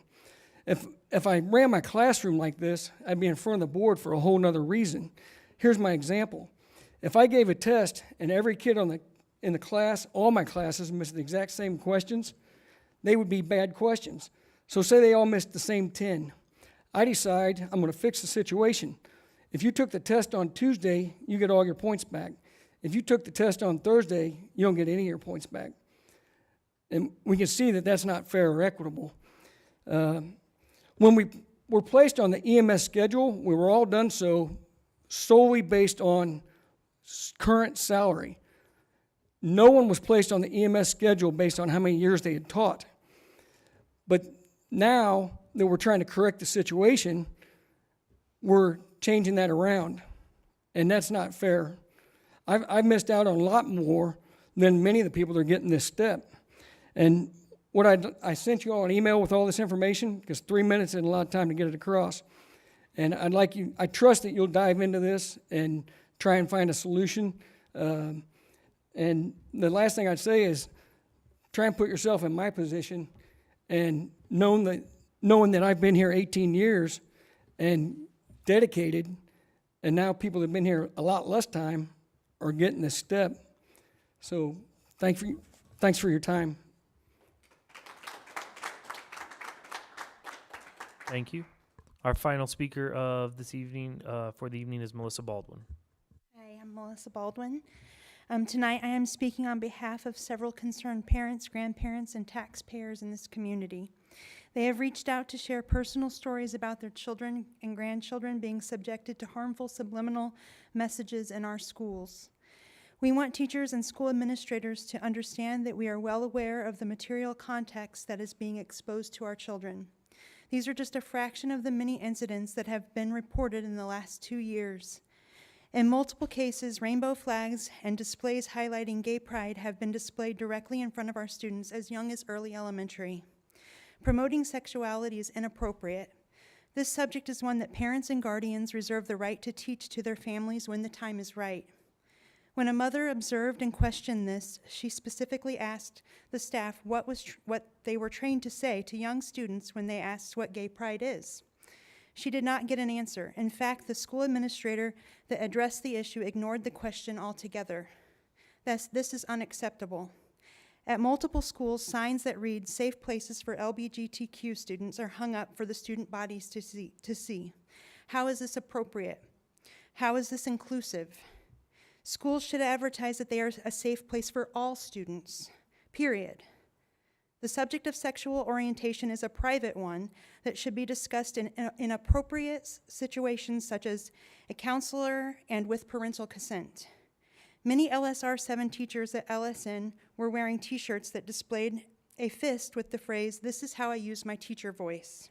If I ran my classroom like this, I'd be in front of the board for a whole nother reason. Here's my example. If I gave a test and every kid in the class, all my classes, missed the exact same questions, they would be bad questions. So say they all missed the same 10. I decide I'm going to fix the situation. If you took the test on Tuesday, you get all your points back. If you took the test on Thursday, you don't get any of your points back. And we can see that that's not fair or equitable. When we were placed on the EMS schedule, we were all done so solely based on current salary. No one was placed on the EMS schedule based on how many years they had taught. But now that we're trying to correct the situation, we're changing that around, and that's not fair. I've missed out on a lot more than many of the people that are getting this step. And what I sent you all an email with all this information, because 3 minutes isn't a lot of time to get it across. And I trust that you'll dive into this and try and find a solution. And the last thing I'd say is try and put yourself in my position, and knowing that I've been here 18 years and dedicated, and now people that have been here a lot less time are getting this step. So thanks for your time. Thank you. Our final speaker of this evening, for the evening, is Melissa Baldwin. Hi, I'm Melissa Baldwin. Tonight I am speaking on behalf of several concerned parents, grandparents, and taxpayers in this community. They have reached out to share personal stories about their children and grandchildren being subjected to harmful subliminal messages in our schools. We want teachers and school administrators to understand that we are well aware of the material context that is being exposed to our children. These are just a fraction of the many incidents that have been reported in the last 2 years. In multiple cases, rainbow flags and displays highlighting gay pride have been displayed directly in front of our students as young as early elementary. Promoting sexuality is inappropriate. This subject is one that parents and guardians reserve the right to teach to their families when the time is right. When a mother observed and questioned this, she specifically asked the staff what they were trained to say to young students when they asked what gay pride is. She did not get an answer. In fact, the school administrator that addressed the issue ignored the question altogether. This is unacceptable. At multiple schools, signs that read "Safe Places for LGBTQ Students" are hung up for the student bodies to see. How is this appropriate? How is this inclusive? Schools should advertise that they are a safe place for all students, period. The subject of sexual orientation is a private one that should be discussed in appropriate situations such as a counselor and with parental consent. Many LSR7 teachers at LSN were wearing t-shirts that displayed a fist with the phrase, "This is how I use my teacher voice."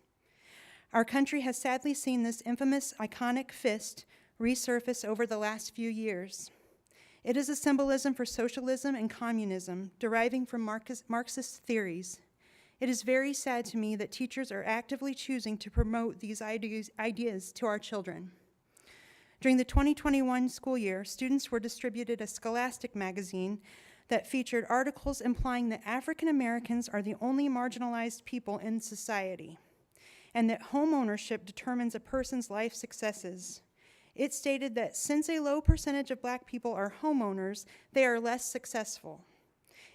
Our country has sadly seen this infamous, iconic fist resurface over the last few years. It is a symbolism for socialism and communism, deriving from Marxist theories. It is very sad to me that teachers are actively choosing to promote these ideas to our children. During the 2021 school year, students were distributed a Scholastic magazine that featured articles implying that African Americans are the only marginalized people in society, and that home ownership determines a person's life successes. It stated that since a low percentage of Black people are homeowners, they are less successful.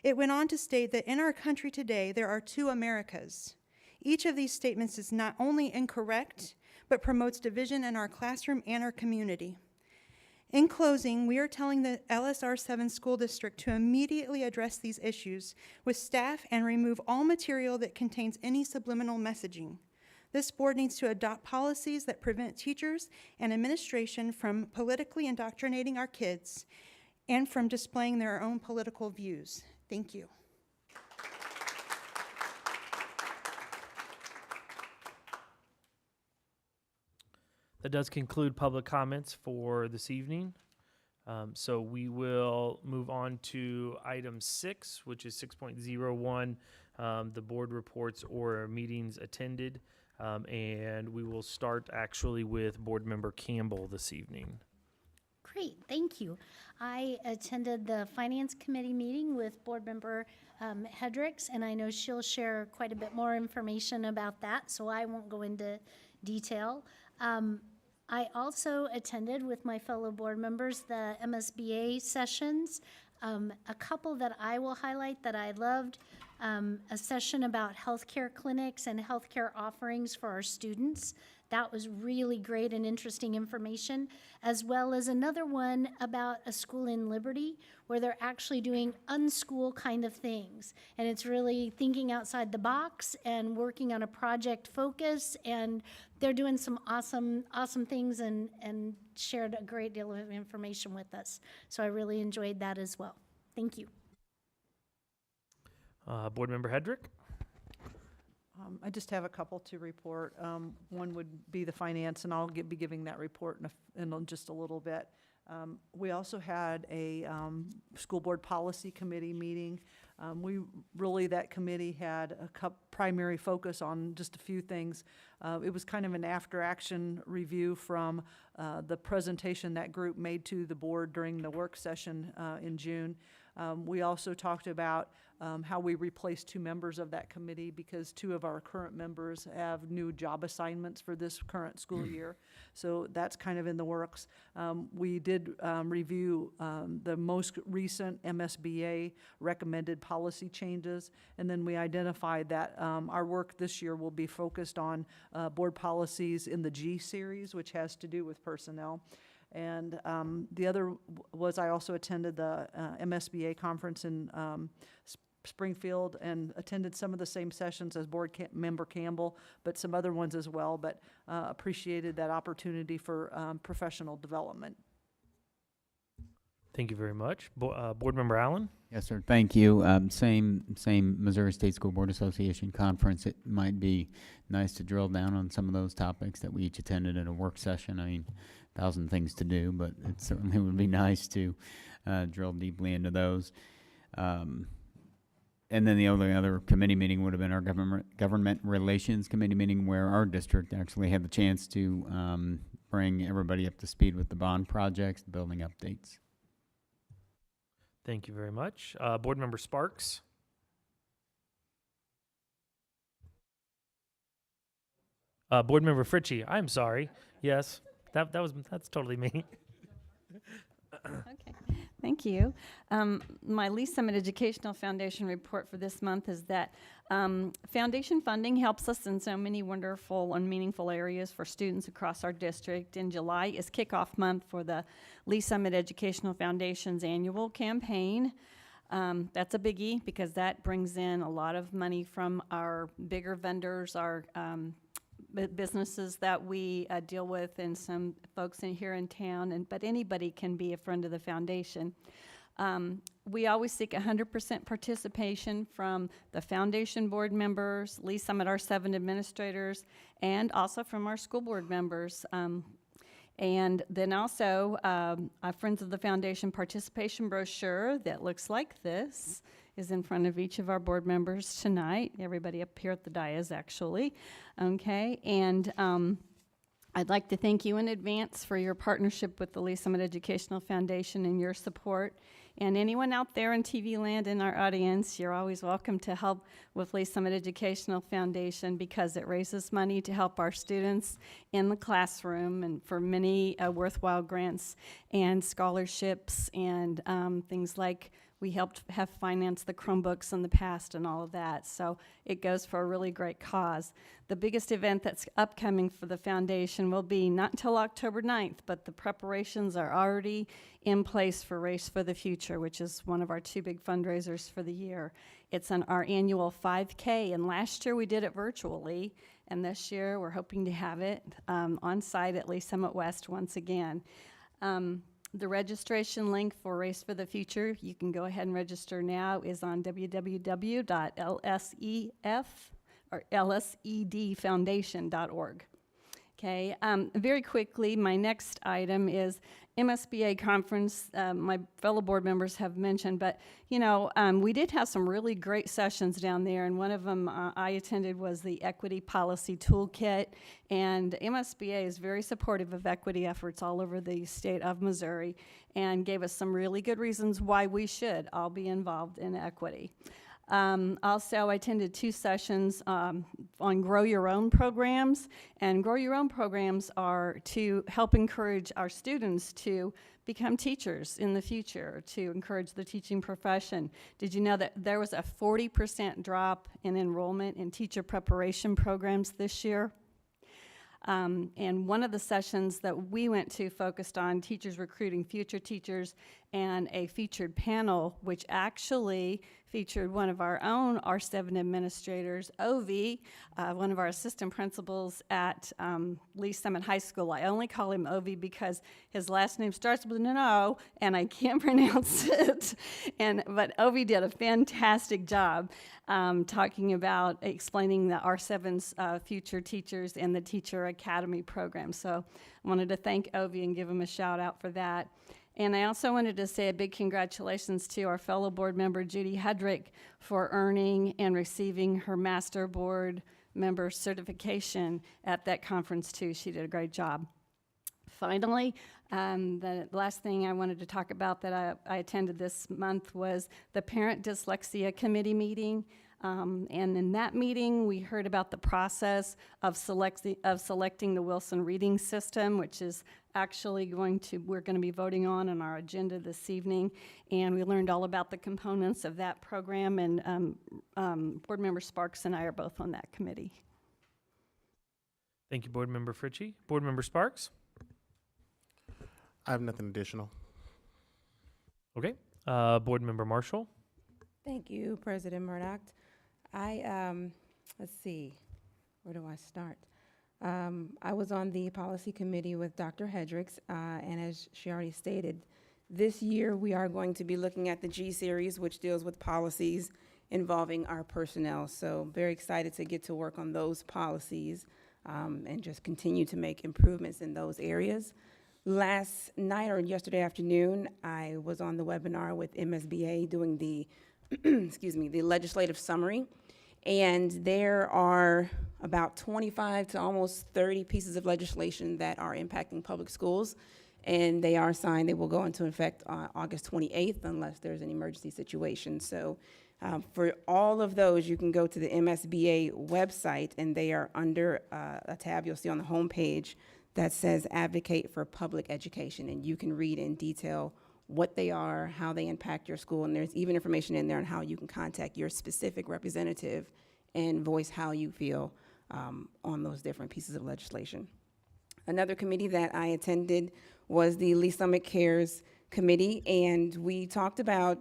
It went on to state that in our country today, there are two Americas. Each of these statements is not only incorrect, but promotes division in our classroom and our community. In closing, we are telling the LSR7 school district to immediately address these issues with staff and remove all material that contains any subliminal messaging. This board needs to adopt policies that prevent teachers and administration from politically indoctrinating our kids and from displaying their own political views. Thank you. That does conclude public comments for this evening. So we will move on to item 6, which is 6.01, the board reports or meetings attended. And we will start actually with Board Member Campbell this evening. Great, thank you. I attended the Finance Committee meeting with Board Member Hedricks, and I know she'll share quite a bit more information about that, so I won't go into detail. I also attended with my fellow board members the MSBA sessions. A couple that I will highlight that I loved, a session about healthcare clinics and healthcare offerings for our students. That was really great and interesting information, as well as another one about a school in Liberty where they're actually doing unschool kind of things. And it's really thinking outside the box and working on a project focus, and they're doing some awesome things and shared a great deal of information with us. So I really enjoyed that as well. Thank you. Board Member Hedrick? I just have a couple to report. One would be the finance, and I'll be giving that report in just a little bit. We also had a school board policy committee meeting. That committee had a primary focus on just a few things. It was kind of an after-action review from the presentation that group made to the board during the work session in June. We also talked about how we replaced 2 members of that committee because 2 of our current members have new job assignments for this current school year. So that's kind of in the works. We did review the most recent MSBA recommended policy changes, and then we identified that our work this year will be focused on board policies in the G series, which has to do with personnel. And the other was I also attended the MSBA conference in Springfield and attended some of the same sessions as board member Campbell, but some other ones as well, but appreciated that opportunity for professional development. Thank you very much. Board Member Allen? Yes, sir. Thank you. Same Missouri State School Board Association conference. It might be nice to drill down on some of those topics that we each attended in a work session. I mean, 1,000 things to do, but it certainly would be nice to drill deeply into those. And then the only other committee meeting would have been our government relations committee meeting, where our district actually had the chance to bring everybody up to speed with the bond projects, the building updates. Thank you very much. Board Member Sparks? Board Member Fritchie, I'm sorry. Yes, that's totally me. Okay, thank you. My Lee Summit Educational Foundation report for this month is that foundation funding helps us in so many wonderful and meaningful areas for students across our district. In July is kickoff month for the Lee Summit Educational Foundation's annual campaign. That's a biggie because that brings in a lot of money from our bigger vendors, our businesses that we deal with, and some folks here in town, but anybody can be a friend of the foundation. We always seek 100% participation from the foundation board members, Lee Summit R7 administrators, and also from our school board members. And then also, our Friends of the Foundation participation brochure that looks like this is in front of each of our board members tonight. Everybody up here at the dais, actually. Okay, and I'd like to thank you in advance for your partnership with the Lee Summit Educational Foundation and your support. And anyone out there in TV land in our audience, you're always welcome to help with Lee Summit Educational Foundation because it raises money to help our students in the classroom and for many worthwhile grants and scholarships and things like we helped have financed the Chromebooks in the past and all of that. So it goes for a really great cause. The biggest event that's upcoming for the foundation will be not until October 9th, but the preparations are already in place for Race for the Future, which is one of our two big fundraisers for the year. It's our annual 5K, and last year we did it virtually, and this year we're hoping to have it on site at Lee Summit West once again. The registration link for Race for the Future, you can go ahead and register now, is on lsedfoundation.org. Okay, very quickly, my next item is MSBA conference. My fellow board members have mentioned, but you know, we did have some really great sessions down there, and one of them I attended was the Equity Policy Toolkit, and MSBA is very supportive of equity efforts all over the state of Missouri and gave us some really good reasons why we should all be involved in equity. Also, I attended 2 sessions on Grow Your Own programs, and Grow Your Own programs are to help encourage our students to become teachers in the future, to encourage the teaching profession. Did you know that there was a 40% drop in enrollment in teacher preparation programs this year? And one of the sessions that we went to focused on teachers recruiting future teachers and a featured panel, which actually featured one of our own R7 administrators, Ovi, one of our assistant principals at Lee Summit High School. I only call him Ovi because his last name starts with an O, and I can't pronounce it. But Ovi did a fantastic job talking about explaining the R7's future teachers and the Teacher Academy program. So I wanted to thank Ovi and give him a shout out for that. And I also wanted to say a big congratulations to our fellow board member, Judy Hedrick, for earning and receiving her Master Board Member certification at that conference, too. She did a great job. Finally, the last thing I wanted to talk about that I attended this month was the Parent Dyslexia Committee meeting. And in that meeting, we heard about the process of selecting the Wilson Reading System, which is actually we're going to be voting on our agenda this evening. And we learned all about the components of that program, and Board Member Sparks and I are both on that committee. Thank you, Board Member Fritchie. Board Member Sparks? I have nothing additional. Okay. Board Member Marshall? Thank you, President Murdoch. Let's see, where do I start? I was on the policy committee with Dr. Hedricks, and as she already stated, this year we are going to be looking at the G series, which deals with policies involving our personnel. So very excited to get to work on those policies and just continue to make improvements in those areas. Last night or yesterday afternoon, I was on the webinar with MSBA doing the the legislative summary, and there are about 25 to almost 30 pieces of legislation that are impacting public schools, and they are signed. They will go into effect on August 28th unless there's an emergency situation. So for all of those, you can go to the MSBA website, and they are under a tab you'll see on the homepage that says Advocate for Public Education, and you can read in detail what they are, how they impact your school, and there's even information in there on how you can contact your specific representative and voice how you feel on those different pieces of legislation. Another committee that I attended was the Lee Summit Cares Committee, and we talked about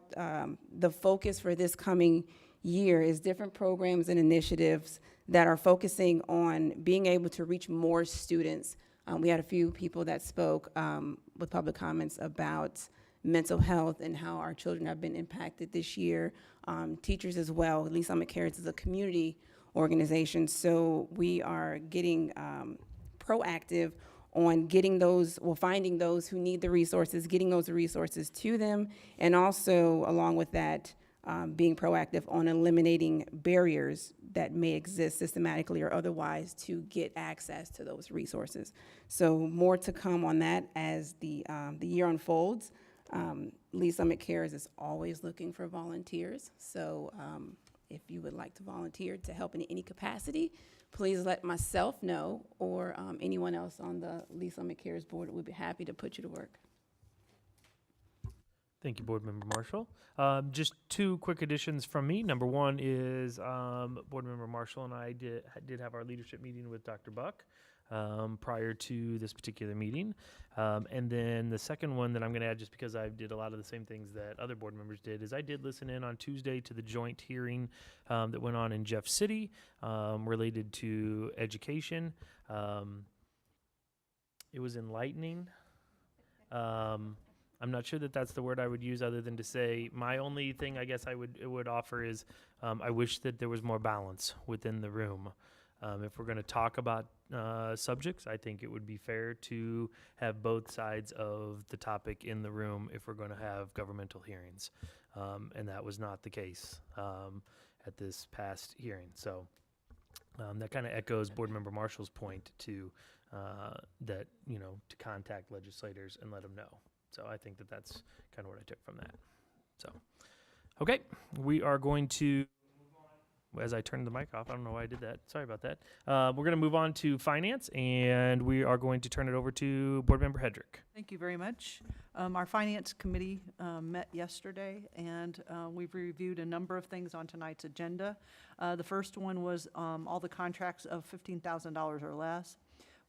the focus for this coming year is different programs and initiatives that are focusing on being able to reach more students. We had a few people that spoke with public comments about mental health and how our children have been impacted this year. Teachers as well. Lee Summit Cares is a community organization, so we are getting proactive on getting those, well, finding those who need the resources, getting those resources to them, and also, along with that, being proactive on eliminating barriers that may exist systematically or otherwise to get access to those resources. So more to come on that as the year unfolds. Lee Summit Cares is always looking for volunteers. So if you would like to volunteer to help in any capacity, please let myself know or anyone else on the Lee Summit Cares board. We'd be happy to put you to work. Thank you, Board Member Marshall. Just two quick additions from me. Number one is Board Member Marshall and I did have our leadership meeting with Dr. Buck prior to this particular meeting. And then the second one that I'm going to add, just because I did a lot of the same things that other board members did, is I did listen in on Tuesday to the joint hearing that went on in Jeff City related to education. It was enlightening. I'm not sure that that's the word I would use, other than to say my only thing I guess I would offer is I wish that there was more balance within the room. If we're going to talk about subjects, I think it would be fair to have both sides of the topic in the room if we're going to have governmental hearings. And that was not the case at this past hearing. So that kind of echoes Board Member Marshall's point to that, to contact legislators and let them know. So I think that that's kind of what I took from that. So, okay, we are going to, as I turned the mic off, I don't know why I did that. Sorry about that. We're going to move on to finance, and we are going to turn it over to Board Member Hedrick. Thank you very much. Our Finance Committee met yesterday, and we've reviewed a number of things on tonight's agenda. The first one was all the contracts of $15,000 or less.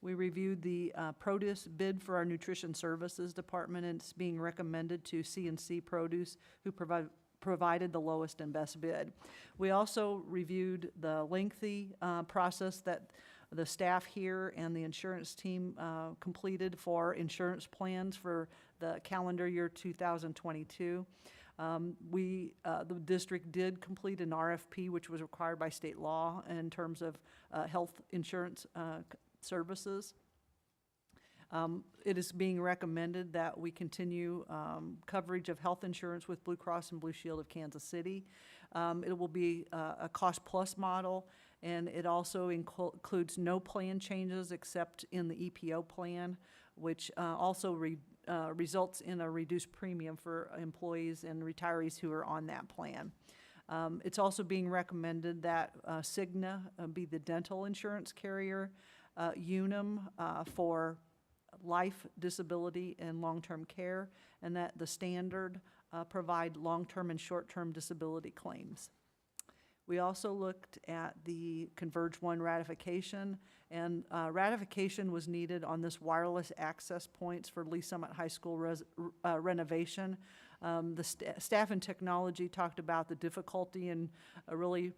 We reviewed the produce bid for our nutrition services department, and it's being recommended to C&C Produce, who provided the lowest and best bid. We also reviewed the lengthy process that the staff here and the insurance team completed for insurance plans for the calendar year 2022. The district did complete an RFP, which was required by state law in terms of health insurance services. It is being recommended that we continue coverage of health insurance with Blue Cross and Blue Shield of Kansas City. It will be a cost-plus model, and it also includes no plan changes except in the EPO plan, which also results in a reduced premium for employees and retirees who are on that plan. It's also being recommended that Cigna be the dental insurance carrier, Unum for life, disability, and long-term care, and that the Standard provide long-term and short-term disability claims. We also looked at the Converge 1 ratification, and ratification was needed on this wireless access points for Lee Summit High School renovation. The staff and technology talked about the difficulty in really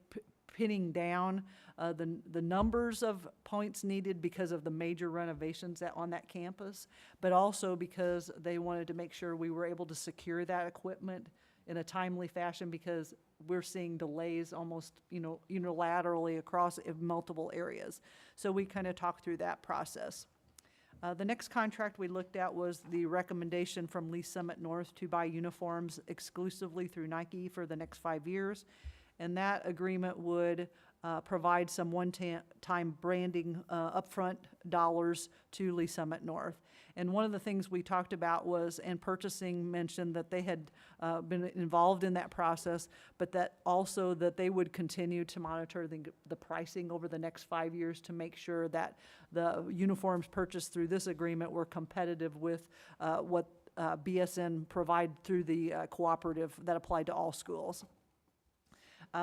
pinning down the numbers of points needed because of the major renovations on that campus, but also because they wanted to make sure we were able to secure that equipment in a timely fashion, because we're seeing delays almost unilaterally across multiple areas. So we kind of talked through that process. The next contract we looked at was the recommendation from Lee Summit North to buy uniforms exclusively through Nike for the next 5 years. And that agreement would provide some one-time branding upfront dollars to Lee Summit North. And one of the things we talked about was, and purchasing mentioned that they had been involved in that process, but that also that they would continue to monitor the pricing over the next 5 years to make sure that the uniforms purchased through this agreement were competitive with what BSN provide through the cooperative that applied to all schools.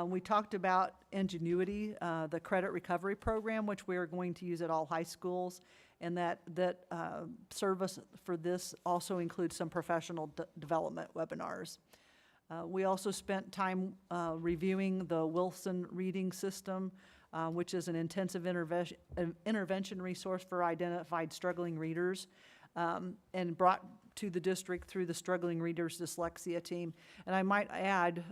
We talked about Ingenuity, the credit recovery program, which we are going to use at all high schools, and that service for this also includes some professional development webinars. We also spent time reviewing the Wilson Reading System, which is an intensive intervention resource for identified struggling readers. and brought to the district through the Struggling Readers Dyslexia team. And I might add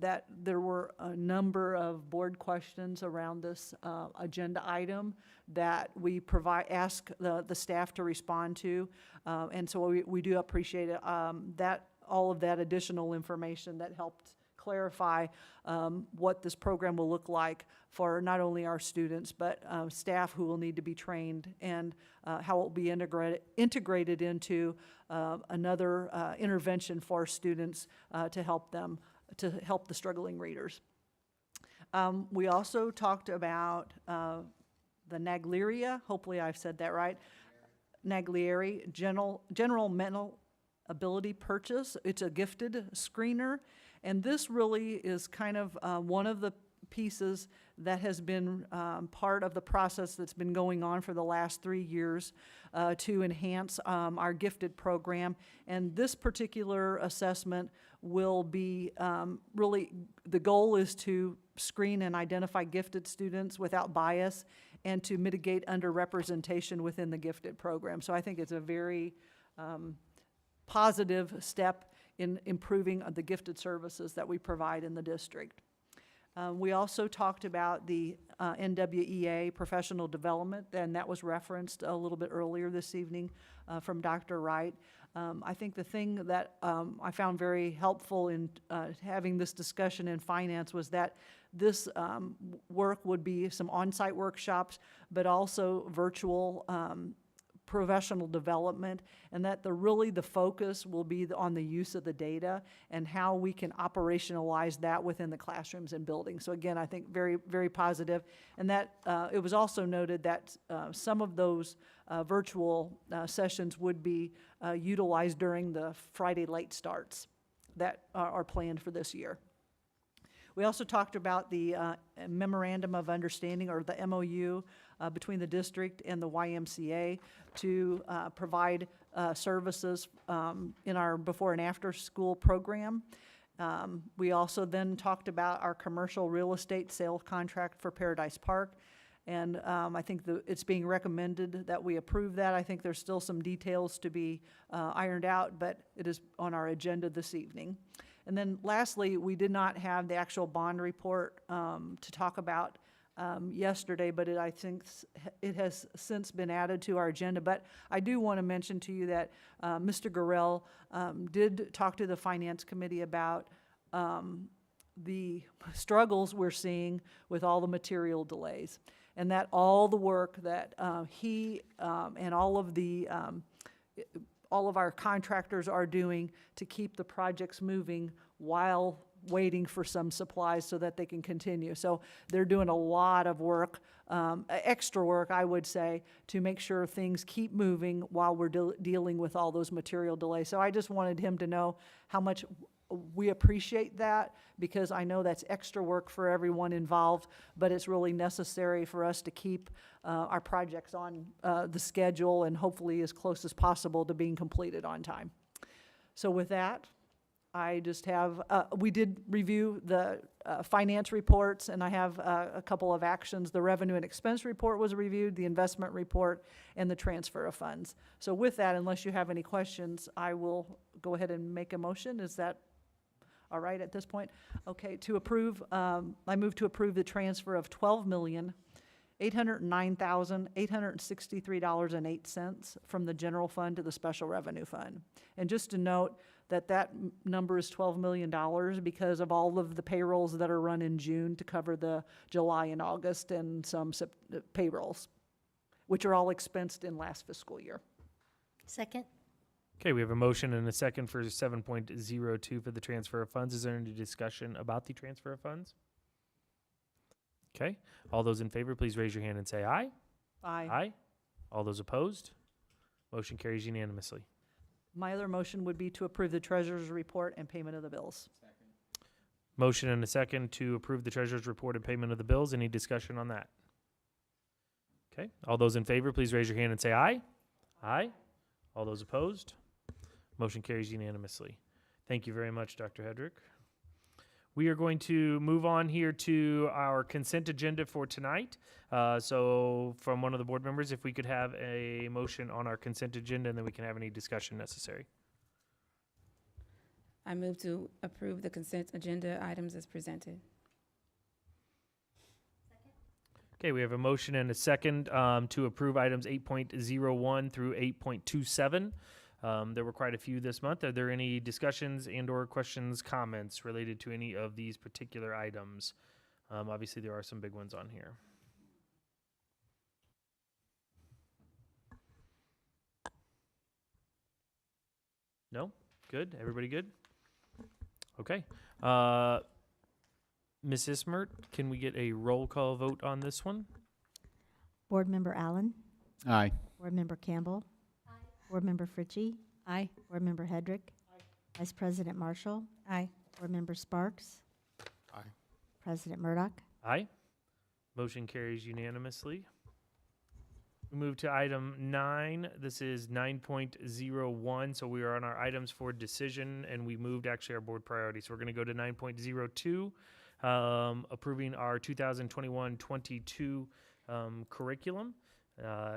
that there were a number of board questions around this agenda item that we ask the staff to respond to. And so we do appreciate it, all of that additional information that helped clarify what this program will look like for not only our students, but staff who will need to be trained, and how it will be integrated into another intervention for students to help the struggling readers. We also talked about the Naglieri, hopefully I've said that right, Naglieri General Mental Ability Purchase. It's a gifted screener, and this really is kind of one of the pieces that has been part of the process that's been going on for the last 3 years to enhance our gifted program. And this particular assessment will be really, the goal is to screen and identify gifted students without bias and to mitigate underrepresentation within the gifted program. So I think it's a very positive step in improving the gifted services that we provide in the district. We also talked about the NWEA professional development, and that was referenced a little bit earlier this evening from Dr. Wright. I think the thing that I found very helpful in having this discussion in finance was that this work would be some on-site workshops, but also virtual professional development, and that the focus will be on the use of the data and how we can operationalize that within the classrooms and buildings. So again, I think very, very positive. And that it was also noted that some of those virtual sessions would be utilized during the Friday late starts that are planned for this year. We also talked about the Memorandum of Understanding, or the MOU, between the district and the YMCA to provide services in our before and after school program. We also then talked about our commercial real estate sale contract for Paradise Park. And I think it's being recommended that we approve that. I think there's still some details to be ironed out, but it is on our agenda this evening. And then lastly, we did not have the actual bond report to talk about yesterday, but I think it has since been added to our agenda. But I do want to mention to you that Mr. Gorell did talk to the Finance Committee about the struggles we're seeing with all the material delays, and that all the work that he and all of our contractors are doing to keep the projects moving while waiting for some supplies so that they can continue. So they're doing a lot of work, extra work, I would say, to make sure things keep moving while we're dealing with all those material delays. So I just wanted him to know how much we appreciate that, because I know that's extra work for everyone involved, but it's really necessary for us to keep our projects on the schedule and hopefully as close as possible to being completed on time. So with that, I just have, we did review the finance reports, and I have a couple of actions. The revenue and expense report was reviewed, the investment report, and the transfer of funds. So with that, unless you have any questions, I will go ahead and make a motion. Is that all right at this point? Okay, to approve, I move to approve the transfer of $12,809,863.08 from the general fund to the special revenue fund. And just to note that number is $12 million because of all of the payrolls that are run in June to cover the July and August and some payrolls, which are all expensed in last fiscal year. Second. Okay, we have a motion and a second for 7.02 for the transfer of funds. Is there any discussion about the transfer of funds? Okay, all those in favor, please raise your hand and say aye. Aye. Aye. All those opposed? Motion carries unanimously. My other motion would be to approve the treasurer's report and payment of the bills. Motion and a second to approve the treasurer's report and payment of the bills. Any discussion on that? Okay, all those in favor, please raise your hand and say aye. Aye. All those opposed? Motion carries unanimously. Thank you very much, Dr. Hedrick. We are going to move on here to our consent agenda for tonight. So from one of the board members, if we could have a motion on our consent agenda, and then we can have any discussion necessary. I move to approve the consent agenda items as presented. Okay, we have a motion and a second to approve items 8.01 through 8.27. There were quite a few this month. Are there any discussions and or questions, comments related to any of these particular items? Obviously, there are some big ones on here. No? Good? Everybody good? Okay. Ms. Ismert, can we get a roll call vote on this one? Board Member Allen? Aye. Board Member Campbell? Aye. Board Member Fritchie? Aye. Board Member Hedrick? Aye. Vice President Marshall? Aye. Board Member Sparks? Aye. President Murdoch? Aye. Motion carries unanimously. We move to item 9. This is 9.01. So we are on our items for decision, and we moved actually our board priorities. So we're going to go to 9.02, approving our 2021-22 curriculum.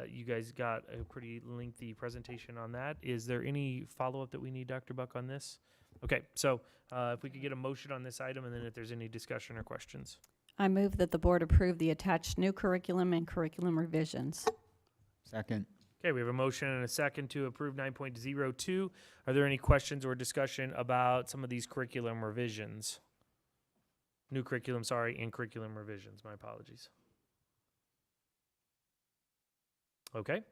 You guys got a pretty lengthy presentation on that. Is there any follow-up that we need, Dr. Buck, on this? Okay, so if we could get a motion on this item, and then if there's any discussion or questions. I move that the board approve the attached new curriculum and curriculum revisions. Second. Okay, we have a motion and a second to approve 9.02. Are there any questions or discussion about some of these curriculum revisions? New curriculum, sorry, and curriculum revisions. My apologies. Okay.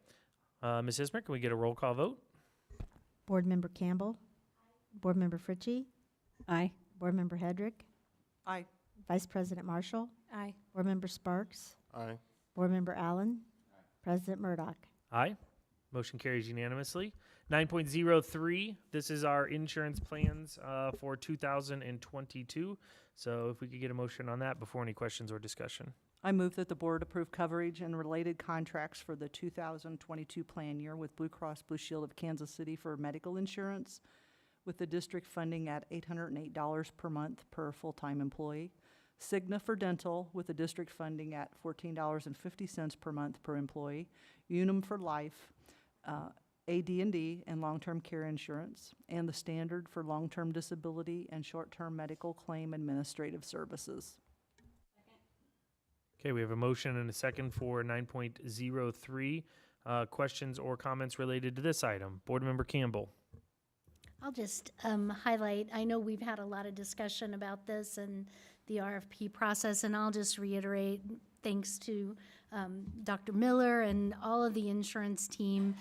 Ms. Ismer, can we get a roll call vote? Board Member Campbell? Board Member Fritchie? Aye. Board Member Hedrick? Aye. Vice President Marshall? Aye. Board Member Sparks? Aye. Board Member Allen? President Murdoch? Aye. Motion carries unanimously. 9.03, this is our insurance plans for 2022. So if we could get a motion on that before any questions or discussion. I move that the board approve coverage and related contracts for the 2022 plan year with Blue Cross Blue Shield of Kansas City for medical insurance, with the district funding at $808 per month per full-time employee. Cigna for dental, with the district funding at $14.50 per month per employee. Unum for life, AD&D and long-term care insurance, and the standard for long-term disability and short-term medical claim administrative services. Okay, we have a motion and a second for 9.03. Questions or comments related to this item? Board Member Campbell. I'll just highlight, I know we've had a lot of discussion about this and the RFP process, and I'll just reiterate thanks to Dr. Miller and all of the insurance team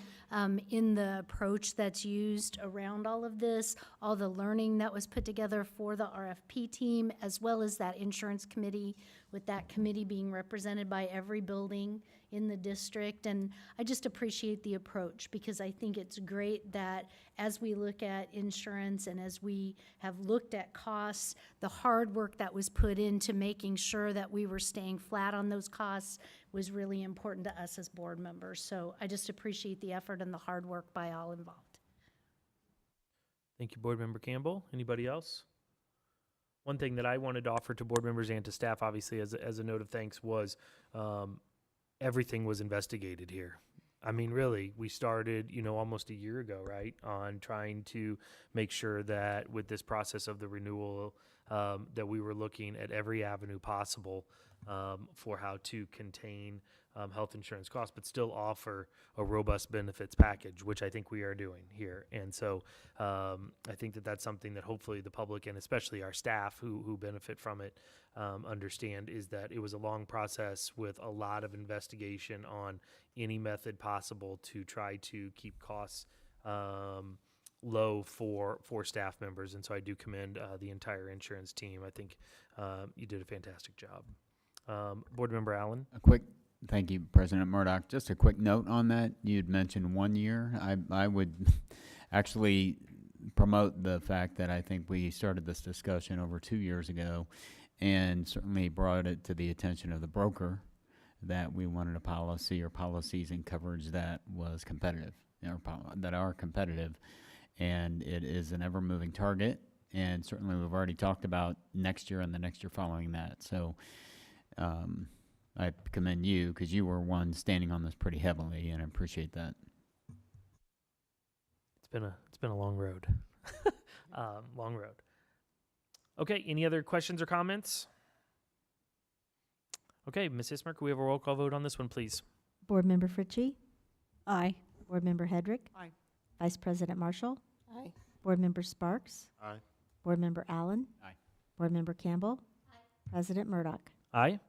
in the approach that's used around all of this, all the learning that was put together for the RFP team, as well as that insurance committee, with that committee being represented by every building in the district. And I just appreciate the approach, because I think it's great that as we look at insurance and as we have looked at costs, the hard work that was put into making sure that we were staying flat on those costs was really important to us as board members. So I just appreciate the effort and the hard work by all involved. Thank you, Board Member Campbell. Anybody else? One thing that I wanted to offer to board members and to staff, obviously, as a note of thanks, was everything was investigated here. I mean, really, we started, almost a year ago, right, on trying to make sure that with this process of the renewal, that we were looking at every avenue possible for how to contain health insurance costs, but still offer a robust benefits package, which I think we are doing here. And so I think that that's something that hopefully the public and especially our staff who benefit from it understand, is that it was a long process with a lot of investigation on any method possible to try to keep costs low for staff members. And so I do commend the entire insurance team. I think you did a fantastic job. Board Member Allen. Thank you, President Murdoch. Just a quick note on that. You'd mentioned 1 year. I would actually promote the fact that I think we started this discussion over 2 years ago, and certainly brought it to the attention of the broker that we wanted a policy or policies and coverage that was competitive, that are competitive. And it is an ever-moving target, And certainly we've already talked about next year and the next year following that. So I commend you because you were one standing on this pretty heavily, and I appreciate that. It's been a long road. Long road. Okay, any other questions or comments? Okay, Ms. Ismer, can we have a roll call vote on this one, please? Board Member Fritchie? Aye. Board Member Hedrick? Aye. Vice President Marshall? Aye. Board Member Sparks? Aye. Board Member Allen? Aye. Board Member Campbell? President Murdoch? Aye.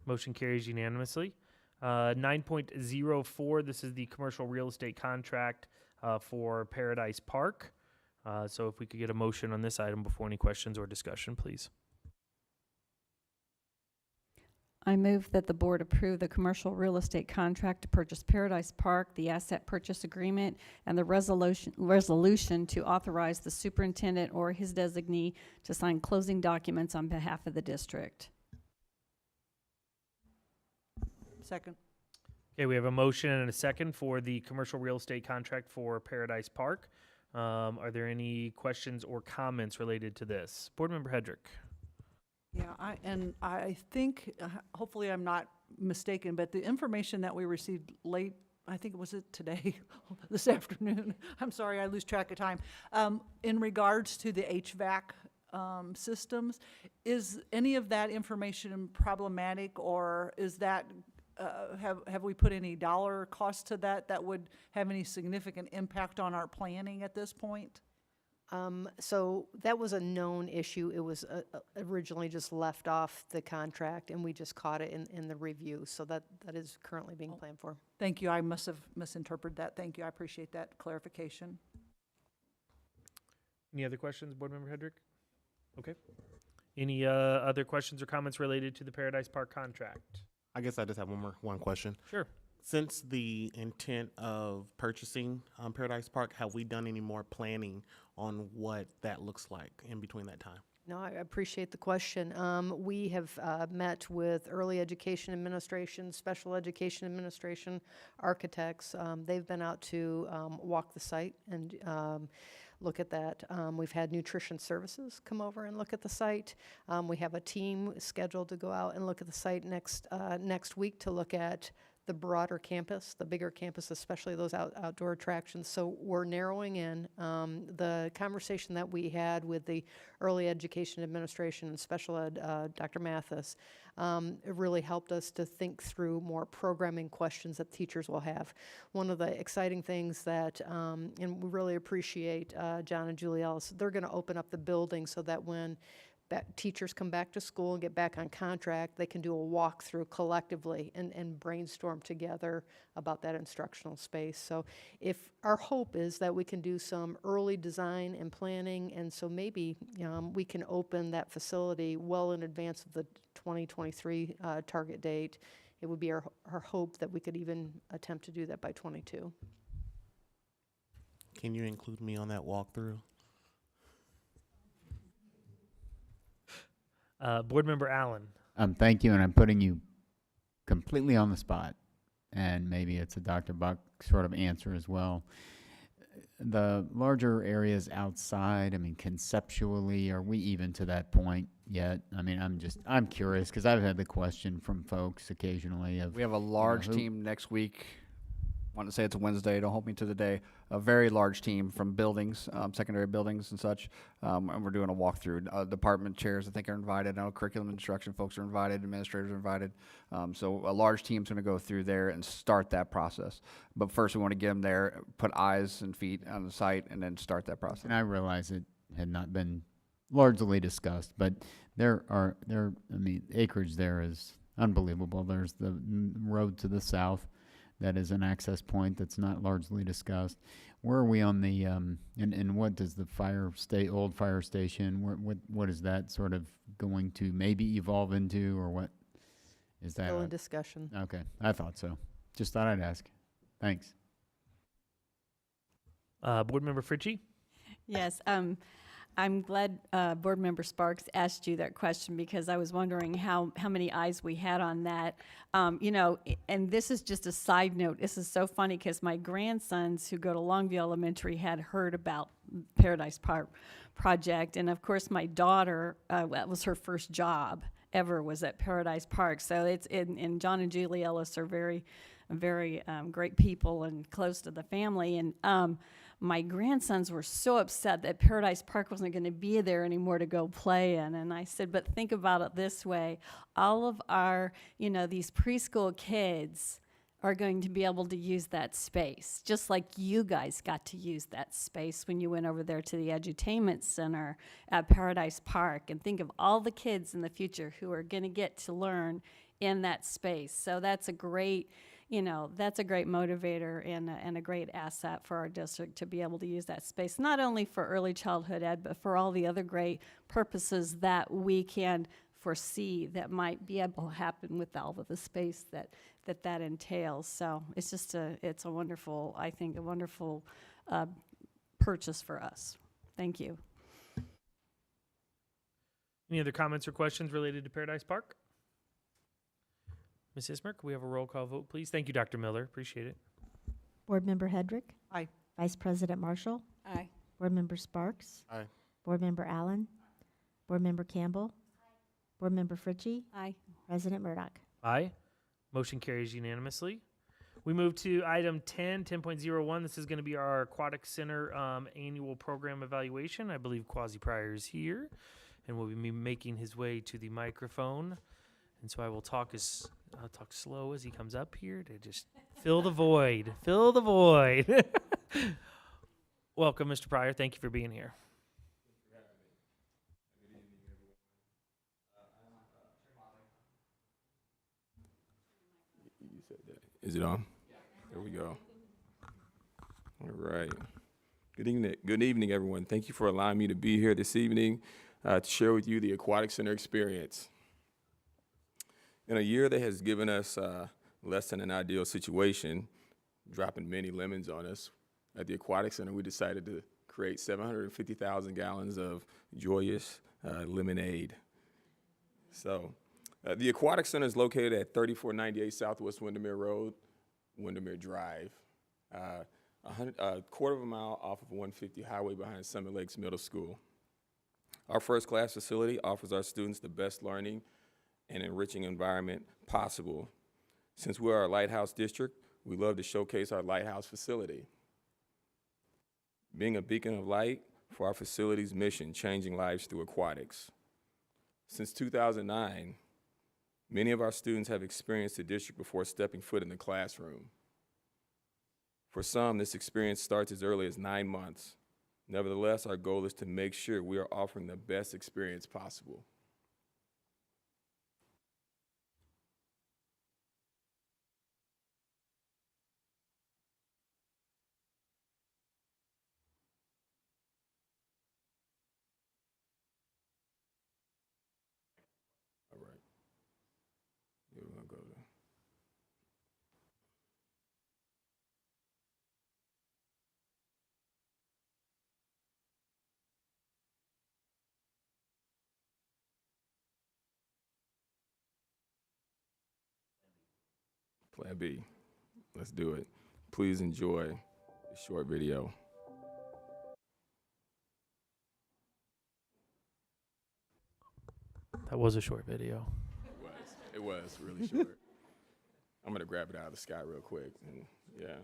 Motion carries unanimously. 9.04, this is the commercial real estate contract for Paradise Park. So if we could get a motion on this item before any questions or discussion, please. I move that the board approve the commercial real estate contract to purchase Paradise Park, the asset purchase agreement, and the resolution to authorize the superintendent or his designee to sign closing documents on behalf of the district. Second. Okay, we have a motion and a second for the commercial real estate contract for Paradise Park. Are there any questions or comments related to this? Board Member Hedrick. Yeah, I think, hopefully I'm not mistaken, but the information that we received late, I think it was today, this afternoon, I'm sorry, I lose track of time, in regards to the HVAC systems, is any of that information problematic, or is that, have we put any dollar cost to that would have any significant impact on our planning at this point? So that was a known issue. It was originally just left off the contract, and we just caught it in the review. So that is currently being planned for. Thank you. I must have misinterpreted that. Thank you. I appreciate that clarification. Any other questions, Board Member Hedrick? Okay. Any other questions or comments related to the Paradise Park contract? I guess I just have one question. Sure. Since the intent of purchasing Paradise Park, have we done any more planning on what that looks like in between that time? No, I appreciate the question. We have met with early education administration, special education administration, architects. They've been out to walk the site and look at that. We've had nutrition services come over and look at the site. We have a team scheduled to go out and look at the site next week to look at the broader campus, the bigger campus, especially those outdoor attractions. So we're narrowing in. The conversation that we had with the early education administration and special ed, Dr. Mathis, it really helped us to think through more programming questions that teachers will have. One of the exciting things that, and we really appreciate John and Julie Ellis, they're going to open up the building so that when teachers come back to school and get back on contract, they can do a walkthrough collectively and brainstorm together about that instructional space. So if our hope is that we can do some early design and planning, and so maybe we can open that facility well in advance of the 2023 target date. It would be our hope that we could even attempt to do that by 22. Can you include me on that walkthrough? Board Member Allen. Thank you, and I'm putting you completely on the spot, and maybe it's a Dr. Buck sort of answer as well. The larger areas outside, I mean, conceptually, are we even to that point yet? I mean, I'm curious because I've had the question from folks occasionally of. We have a large team next week. I want to say it's a Wednesday, don't hold me to the day. A very large team from buildings, secondary buildings and such, and we're doing a walkthrough. Department chairs, I think, are invited. I know curriculum instruction folks are invited, administrators are invited. So a large team's going to go through there and start that process. But first, we want to get them there, put eyes and feet on the site, and then start that process. And I realize it had not been largely discussed, but I mean, acreage there is unbelievable. There's the road to the south. That is an access point that's not largely discussed. Where are we on the and what does the old fire station? What is that sort of going to maybe evolve into, or what is that? Still in discussion. Okay, I thought so. Just thought I'd ask. Thanks. Board Member Fritchie. Yes. I'm glad Board Member Sparks asked you that question, because I was wondering how many eyes we had on that. You know, and this is just a side note. This is so funny because my grandsons who go to Longview Elementary had heard about Paradise Park project, and of course my daughter, that was her first job ever, was at Paradise Park. So it's and John and Julie Ellis are very great people and close to the family. And my grandsons were so upset that Paradise Park wasn't going to be there anymore to go play in. And I said, but think about it this way. All of our, you know, these preschool kids are going to be able to use that space, just like you guys got to use that space when you went over there to the edutainment center at Paradise Park. And think of all the kids in the future who are going to get to learn in that space. So that's a great, you know, that's a great motivator and a great asset for our district to be able to use that space, not only for early childhood ed, but for all the other great purposes that we can foresee that might be able to happen with all of the space that entails. So it's just it's a wonderful, I think, a wonderful purchase for us. Thank you. Any other comments or questions related to Paradise Park? Ms. Ismer, can we have a roll call vote, please? Thank you, Dr. Miller. Appreciate it. Board Member Hedrick. Aye. Vice President Marshall. Aye. Board Member Sparks. Aye. Board Member Allen. Board Member Campbell. Board Member Fritchie. Aye. President Murdoch. Aye. Motion carries unanimously. We move to item 10.01. This is going to be our Aquatic Center annual program evaluation. I believe Quasi Pryor is here and will be making his way to the microphone. And so I'll talk slow as he comes up here to just fill the void. Fill the void. Welcome, Mr. Pryor. Thank you for being here. Is it on? There we go. All right. Good evening, everyone. Thank you for allowing me to be here this evening to share with you the Aquatic Center experience. In a year that has given us less than an ideal situation, dropping many lemons on us, at the Aquatic Center, we decided to create 750,000 gallons of joyous lemonade. So, the Aquatic Center is located at 3498 Southwest Windermere Road, Windermere Drive, a quarter of a mile off of 150 Highway behind Summit Lakes Middle School. Our first-class facility offers our students the best learning and enriching environment possible. Since we are a lighthouse district, we love to showcase our lighthouse facility. Being a beacon of light for our facility's mission, changing lives through aquatics. Since 2009, many of our students have experienced the district before stepping foot in the classroom. For some, this experience starts as early as 9 months. Nevertheless, our goal is to make sure we are offering the best experience possible. All right. Here we're gonna go to. Plan B. Let's do it. Please enjoy the short video. That was a short video. It was really short. I'm gonna grab it out of the sky real quick. And yeah.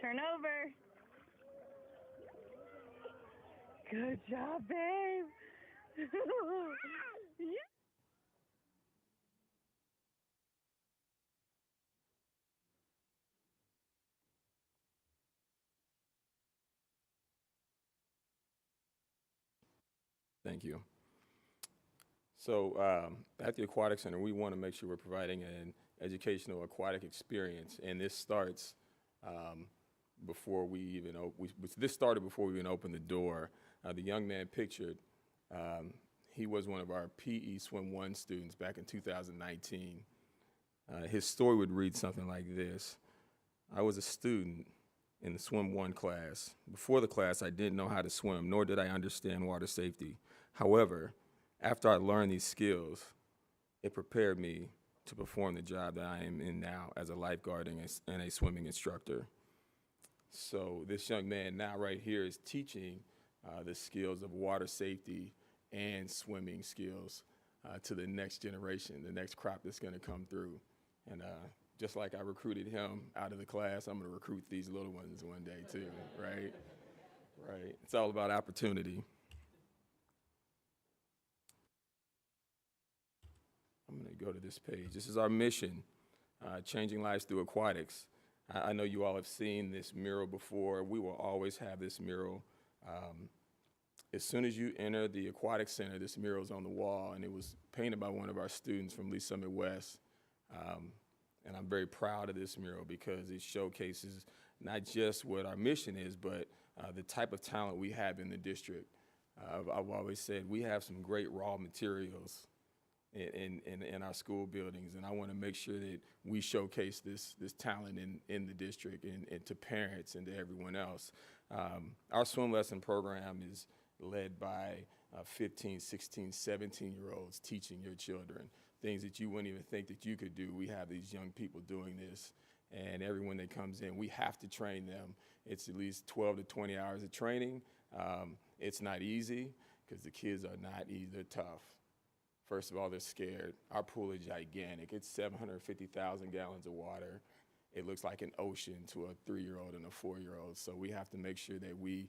turn over. Good job, babe. Yeah. Thank you. So at the Aquatic Center, we want to make sure we're providing an educational aquatic experience, and this starts before we even this started before we even opened the door. The young man pictured, he was one of our PE Swim 1 students back in 2019. His story would read something like this. I was a student in the Swim 1 class. Before the class, I didn't know how to swim, nor did I understand water safety. However, after I learned these skills, it prepared me to perform the job that I am in now as a lifeguard and a swimming instructor. So this young man now right here is teaching the skills of water safety and swimming skills to the next generation, the next crop that's going to come through. And just like I recruited him out of the class, I'm going to recruit these little ones one day too, right? Right. It's all about opportunity. I'm going to go to this page. This is our mission, changing lives through aquatics. I know you all have seen this mural before. We will always have this mural. As soon as you enter the Aquatic Center, this mural is on the wall, and it was painted by one of our students from Lee Summit West. And I'm very proud of this mural because it showcases not just what our mission is, but the type of talent we have in the district. I've always said we have some great raw materials in our school buildings, and I want to make sure that we showcase this talent in the district and to parents and to everyone else. Our swim lesson program is led by 15, 16, 17-year-olds teaching your children things that you wouldn't even think that you could do. We have these young people doing this, and everyone that comes in, we have to train them. It's at least 12 to 20 hours of training. It's not easy because the kids are not easy, they're tough. First of all, they're scared. Our pool is gigantic. It's 750,000 gallons of water. It looks like an ocean to a 3-year-old and a 4-year-old. So we have to make sure that we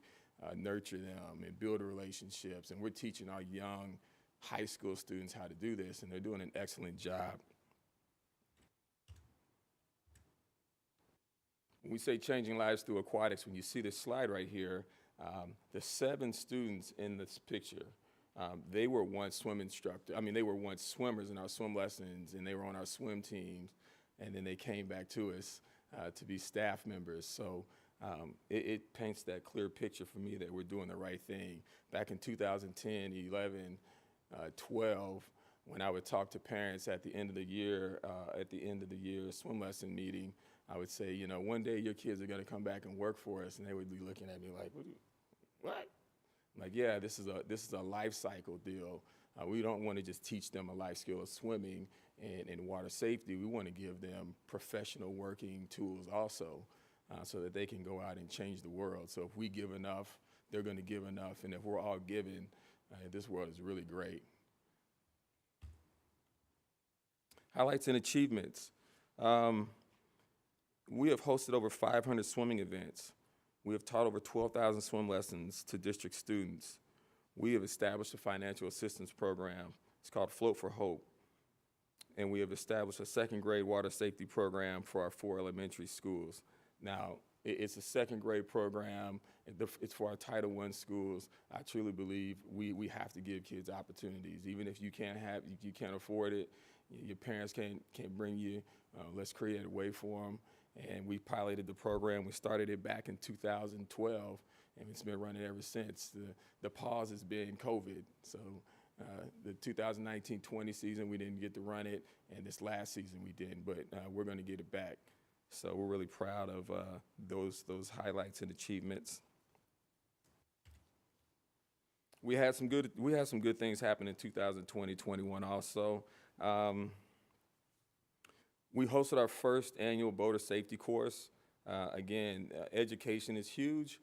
nurture them and build relationships. And we're teaching our young high school students how to do this, and they're doing an excellent job. When we say changing lives through aquatics, when you see this slide right here, the 7 students in this picture, they were once they were once swimmers in our swim lessons, and they were on our swim teams, and then they came back to us to be staff members. So it paints that clear picture for me that we're doing the right thing. Back in 2010, 11, 12, when I would talk to parents at the end of the year, swim lesson meeting, I would say, you know, one day your kids are going to come back and work for us, and they would be looking at me like, what? I'm like, yeah, this is a life cycle deal. We don't want to just teach them a life skill of swimming and water safety. We want to give them professional working tools also, so that they can go out and change the world. So if we give enough, they're going to give enough, and if we're all giving, this world is really great. Highlights and achievements. We have hosted over 500 swimming events. We have taught over 12,000 swim lessons to district students. We have established a financial assistance program. It's called Float for Hope. And we have established a 2nd grade water safety program for our 4 elementary schools. Now, it's a 2nd grade program. It's for our Title I schools. I truly believe we have to give kids opportunities. Even if you can't afford it, your parents can't bring you, let's create a way for them. And we piloted the program. We started it back in 2012, and it's been running ever since. The pause has been COVID. So the 2019-20 season, we didn't get to run it, and this last season we didn't, but we're going to get it back. So we're really proud of those highlights and achievements. We had some good things happen in 2020-21 also. We hosted our first annual boater safety course. Again, education is huge.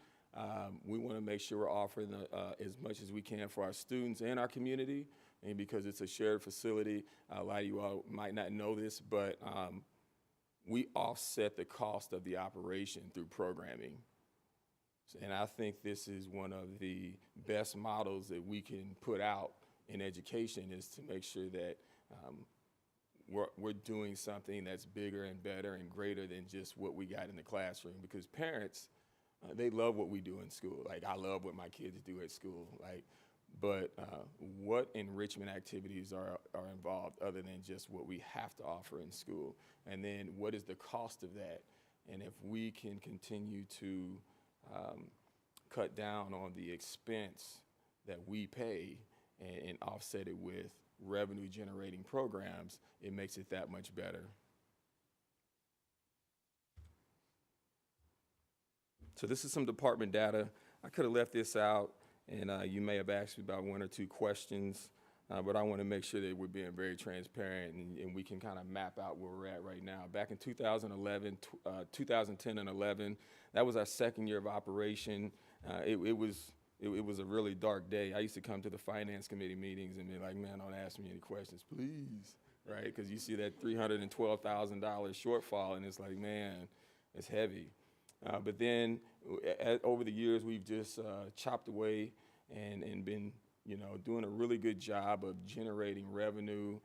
We want to make sure we're offering as much as we can for our students and our community. And because it's a shared facility, a lot of you all might not know this, but we offset the cost of the operation through programming. And I think this is one of the best models that we can put out in education, is to make sure that we're doing something that's bigger and better and greater than just what we got in the classroom. Because parents, they love what we do in school. Like, I love what my kids do at school. Like, but what enrichment activities are involved other than just what we have to offer in school? And then what is the cost of that? And if we can continue to cut down on the expense that we pay and offset it with revenue generating programs, it makes it that much better. So this is some department data. I could have left this out, and you may have asked me about one or two questions, but I want to make sure that we're being very transparent and we can kind of map out where we're at right now. Back in 2010 and 11, that was our second year of operation. It was a really dark day. I used to come to the finance committee meetings and be like, man, don't ask me any questions, please, right? Because you see that $312,000 shortfall, and it's like, man, it's heavy. But then over the years, we've just chopped away and been, doing a really good job of generating revenue.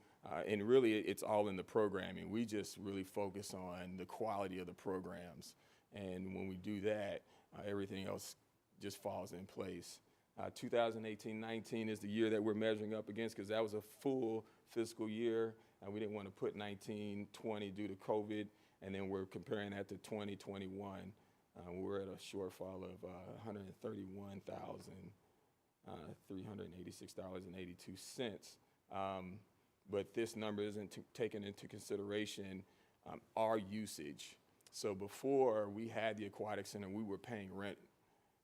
And really, it's all in the programming. We just really focus on the quality of the programs. And when we do that, everything else just falls in place. 2018-19 is the year that we're measuring up against, because that was a full fiscal year. We didn't want to put 19-20 due to COVID, and then we're comparing that to 2021. We're at a shortfall of $131,386.82. But this number isn't taken into consideration our usage. So before we had the aquatic center, we were paying rent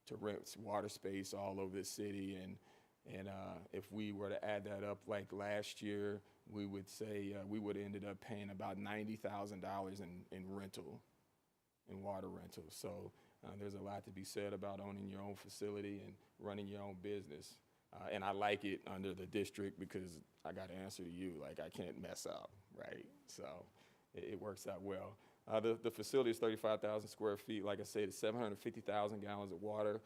to rent water space all over the city, and if we were to add that up like last year, we would say we would have ended up paying about $90,000 in rental, in water rental. So there's a lot to be said about owning your own facility and running your own business. And I like it under the district because I got to answer to you. Like, I can't mess up, right? So it works out well. The facility is 35,000 square feet. Like I said, it's 750,000 gallons of water.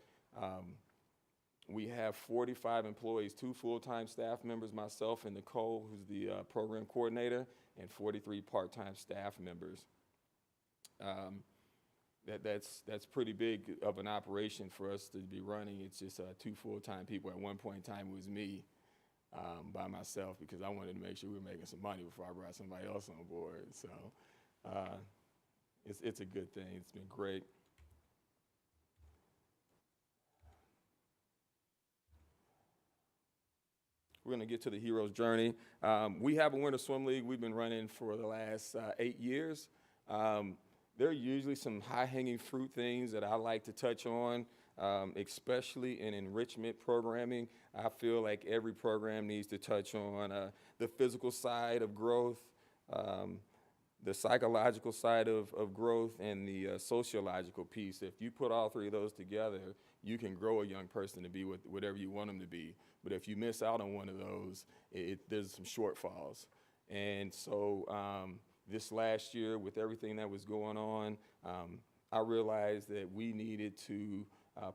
We have 45 employees, 2 full-time staff members, myself and Nicole, who's the program coordinator, and 43 part-time staff members. That's pretty big of an operation for us to be running. It's just 2 full-time people. At one point in time, it was me by myself, because I wanted to make sure we were making some money before I brought somebody else on board. So it's a good thing. It's been great. We're going to get to the hero's journey. We have a winter swim league we've been running for the last 8 years. There are usually some high-hanging fruit things that I like to touch on, especially in enrichment programming. I feel like every program needs to touch on the physical side of growth, the psychological side of growth, and the sociological piece. If you put all 3 of those together, you can grow a young person to be whatever you want them to be. But if you miss out on one of those, there's some shortfalls. And so this last year, with everything that was going on, I realized that we needed to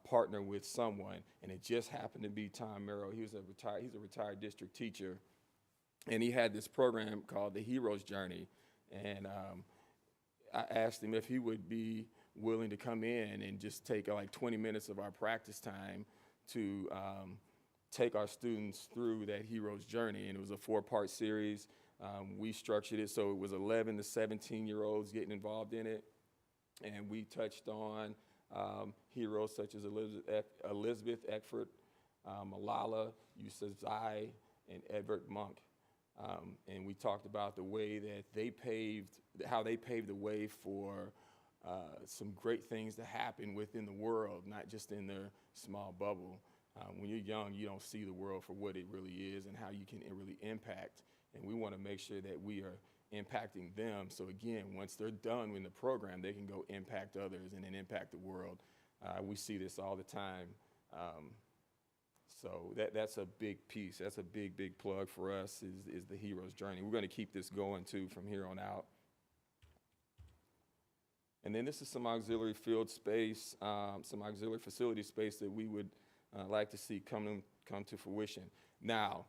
partner with someone, and it just happened to be Tom Merrill. He's a retired district teacher, and he had this program called the Hero's Journey. And I asked him if he would be willing to come in and just take like 20 minutes of our practice time to take our students through that hero's journey. And it was a 4-part series. We structured it so it was 11 to 17-year-olds getting involved in it. And we touched on heroes such as Elizabeth Eckford, Malala Yousafzai, and Edvard Munch. And we talked about the way that how they paved the way for some great things to happen within the world, not just in their small bubble. When you're young, you don't see the world for what it really is and how you can really impact. And we want to make sure that we are impacting them. So again, once they're done in the program, they can go impact others and then impact the world. We see this all the time. So that's a big piece. That's a big plug for us is the hero's journey. We're going to keep this going too from here on out. And then this is some auxiliary field space, some auxiliary facility space that we would like to see come to fruition. Now,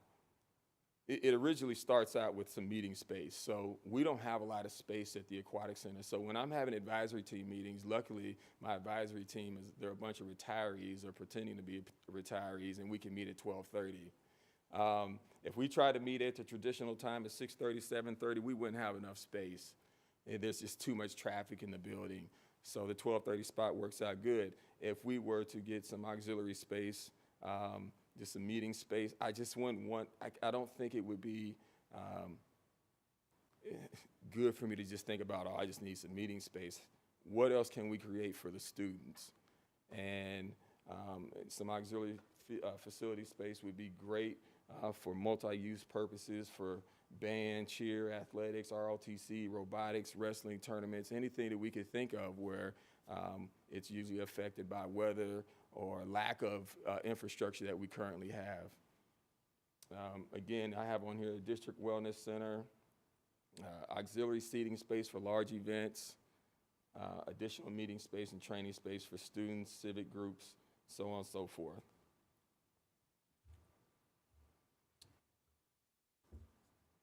it originally starts out with some meeting space. So we don't have a lot of space at the Aquatic Center. So when I'm having advisory team meetings, luckily my advisory team they're a bunch of retirees or pretending to be retirees, and we can meet at 12:30. If we try to meet at the traditional time at 6:30, 7:30, we wouldn't have enough space. There's just too much traffic in the building. So the 12:30 spot works out good. If we were to get some auxiliary space, just a meeting space, I just wouldn't want, I don't think it would be good for me to just think about, oh, I just need some meeting space. What else can we create for the students? And some auxiliary facility space would be great for multi-use purposes, for band, cheer, athletics, ROTC, robotics, wrestling tournaments, anything that we could think of where it's usually affected by weather or lack of infrastructure that we currently have. Again, I have on here a district wellness center, auxiliary seating space for large events, additional meeting space and training space for students, civic groups, so on and so forth.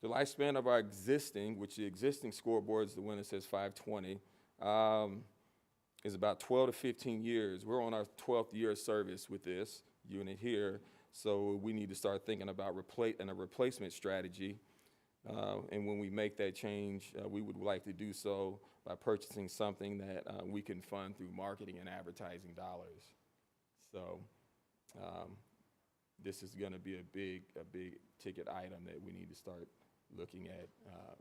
The lifespan of our existing, which the existing scoreboard is the one that says 520, is about 12 to 15 years. We're on our 12th year of service with this unit here, so we need to start thinking about a replacement strategy. And when we make that change, we would like to do so by purchasing something that we can fund through marketing and advertising dollars. So this is going to be a big ticket item that we need to start looking at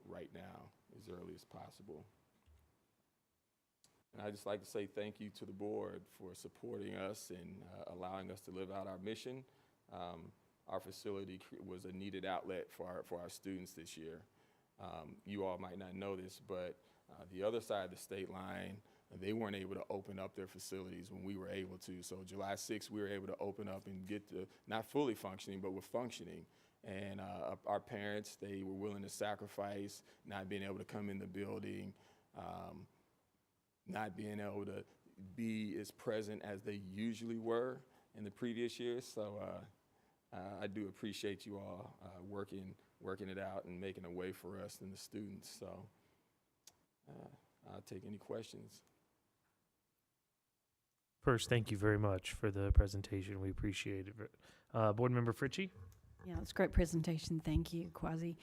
right now as early as possible. And I'd just like to say thank you to the board for supporting us and allowing us to live out our mission. Our facility was a needed outlet for our students this year. You all might not know this, but the other side of the state line, they weren't able to open up their facilities when we were able to. So July 6th, we were able to open up and get to, not fully functioning, but we're functioning. And our parents, they were willing to sacrifice not being able to come in the building, not being able to be as present as they usually were in the previous years. So I do appreciate you all working it out and making a way for us and the students. So I'll take any questions. First, thank you very much for the presentation. We appreciate it. Board Member Fritchie? Yeah, it's a great presentation. Thank you, Quasi.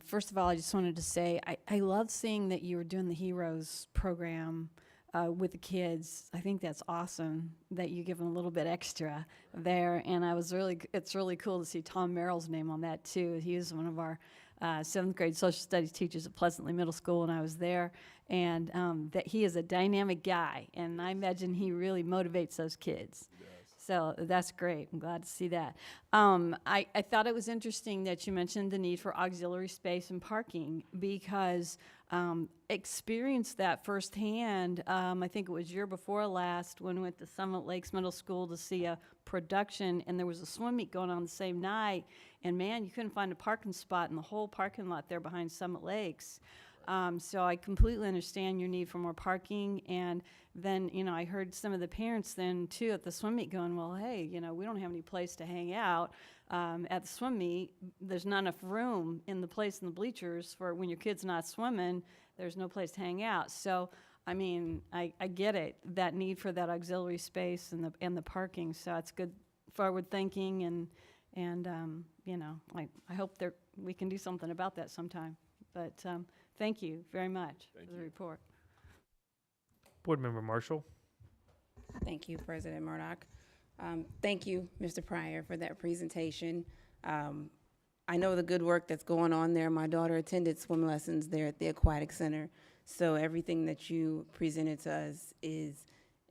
First of all, I just wanted to say I love seeing that you were doing the Heroes program with the kids. I think that's awesome that you give them a little bit extra there. And it's really cool to see Tom Merrill's name on that too. He is one of our 7th grade social studies teachers at Pleasantly Middle School, and I was there. And that he is a dynamic guy, and I imagine he really motivates those kids. So that's great. I'm glad to see that. I thought it was interesting that you mentioned the need for auxiliary space and parking because experienced that firsthand. I think it was year before last when we went to Summit Lakes Middle School to see a production, and there was a swim meet going on the same night. And man, you couldn't find a parking spot in the whole parking lot there behind Summit Lakes. So I completely understand your need for more parking. And then, I heard some of the parents then too at the swim meet going, well, hey, we don't have any place to hang out at the swim meet. There's not enough room in the place in the bleachers for when your kid's not swimming, there's no place to hang out. So, I mean, I get it, that need for that auxiliary space and the parking. So it's good forward thinking and I hope we can do something about that sometime. But thank you very much for the report. Board Member Marshall. Thank you, President Murdoch. Thank you, Mr. Pryor, for that presentation. I know the good work that's going on there. My daughter attended swim lessons there at the Aquatic Center. So everything that you presented to us is,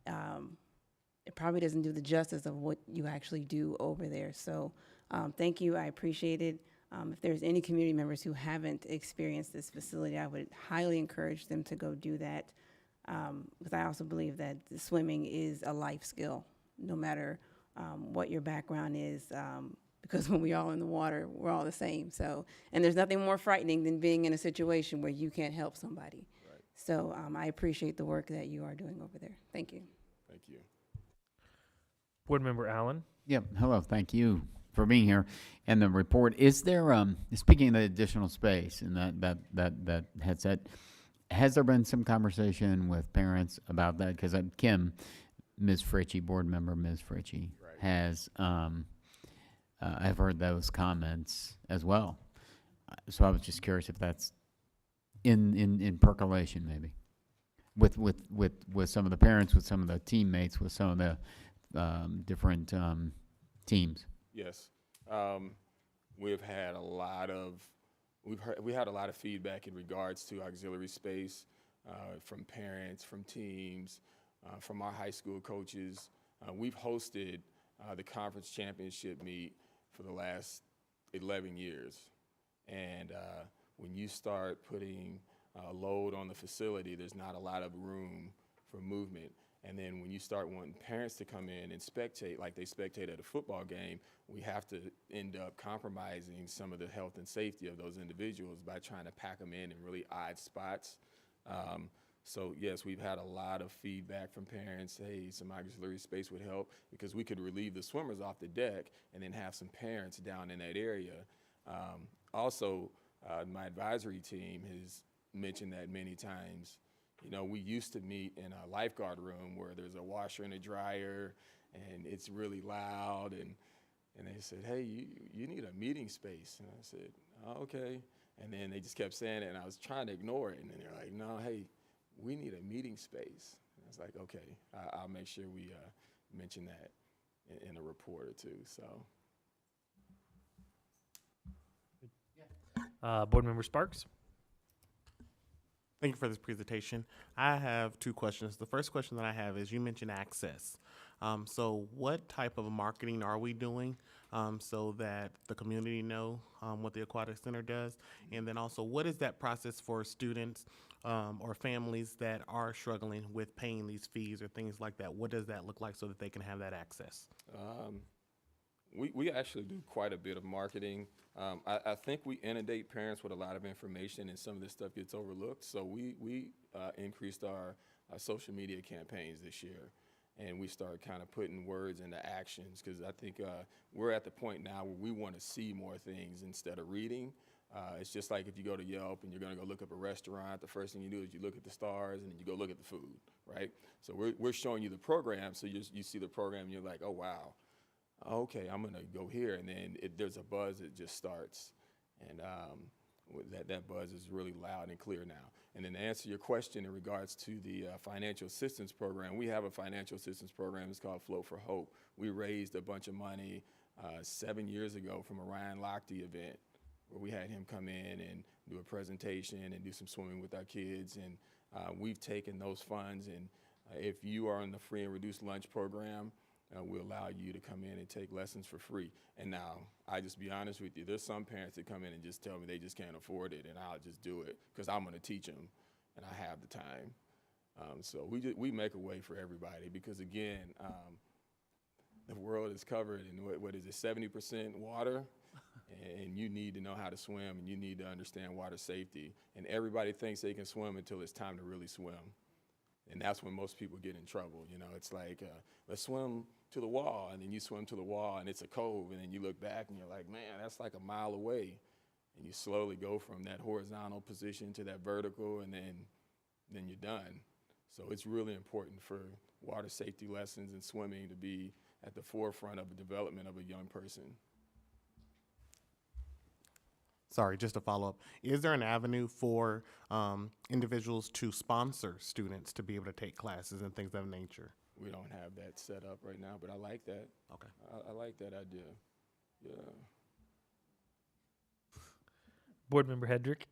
it probably doesn't do the justice of what you actually do over there. So thank you, I appreciate it. If there's any community members who haven't experienced this facility, I would highly encourage them to go do that. Because I also believe that swimming is a life skill, no matter what your background is, because when we're all in the water, we're all the same. So, and there's nothing more frightening than being in a situation where you can't help somebody. Right. So I appreciate the work that you are doing over there. Thank you. Thank you. Board Member Allen. Yep. Hello. Thank you for being here. And the report, is there, speaking of the additional space and that headset, has there been some conversation with parents about that? Because Kim, Ms. Fritchie, board member Ms. Fritchie, Right. has, I've heard those comments as well. So I was just curious if that's in percolation maybe with some of the parents, with some of the teammates, with some of the different teams. Yes. We've had a lot of we had a lot of feedback in regards to auxiliary space from parents, from teams, from our high school coaches. We've hosted the conference championship meet for the last 11 years. And when you start putting a load on the facility, there's not a lot of room for movement. And then when you start wanting parents to come in and spectate like they spectate at a football game, we have to end up compromising some of the health and safety of those individuals by trying to pack them in really odd spots. So yes, we've had a lot of feedback from parents, hey, some auxiliary space would help, because we could relieve the swimmers off the deck and then have some parents down in that area. Also, my advisory team has mentioned that many times. You know, we used to meet in a lifeguard room where there's a washer and a dryer, and it's really loud. And they said, hey, you need a meeting space. And I said, oh, okay. And then they just kept saying it, and I was trying to ignore it. And then they're like, no, hey, we need a meeting space. And I was like, okay, I'll make sure we mention that in a report or two. So. Board Member Sparks. Thank you for this presentation. I have two questions. The first question that I have is, you mentioned access. So what type of marketing are we doing so that the community know what the Aquatic Center does? And then also, what is that process for students or families that are struggling with paying these fees or things like that? What does that look like so that they can have that access? We actually do quite a bit of marketing. I think we inundate parents with a lot of information, and some of this stuff gets overlooked. So we increased our social media campaigns this year, and we started kind of putting words into actions, because I think we're at the point now where we want to see more things instead of reading. It's just like if you go to Yelp and you're going to go look up a restaurant, the first thing you do is you look at the stars and then you go look at the food, right? So we're showing you the program, so you see the program and you're like, oh, wow. Okay, I'm gonna go here, and then there's a buzz that just starts, and that buzz is really loud and clear now. And then to answer your question in regards to the financial assistance program, we have a financial assistance program. It's called Float for Hope. We raised a bunch of money 7 years ago from a Ryan Lochte event, where we had him come in and do a presentation and do some swimming with our kids, and we've taken those funds, and if you are in the free and reduced lunch program, we'll allow you to come in and take lessons for free. And now, I just be honest with you, there's some parents that come in and just tell me they just can't afford it, and I'll just do it because I'm going to teach them, and I have the time. So we make a way for everybody, because again, the world is covered in what is it, 70% water, and you need to know how to swim, and you need to understand water safety. And everybody thinks they can swim until it's time to really swim. And that's when most people get in trouble. You know, it's like, let's swim to the wall, and then you swim to the wall, and it's a cove, and then you look back, and you're like, man, that's like a mile away. And you slowly go from that horizontal position to that vertical, and then you're done. So it's really important for water safety lessons and swimming to be at the forefront of the development of a young person. Sorry, just to follow up, is there an avenue for individuals to sponsor students to be able to take classes and things of that nature? We don't have that set up right now, but I like that. Okay. I like that idea. Yeah. Board Member Hedrick.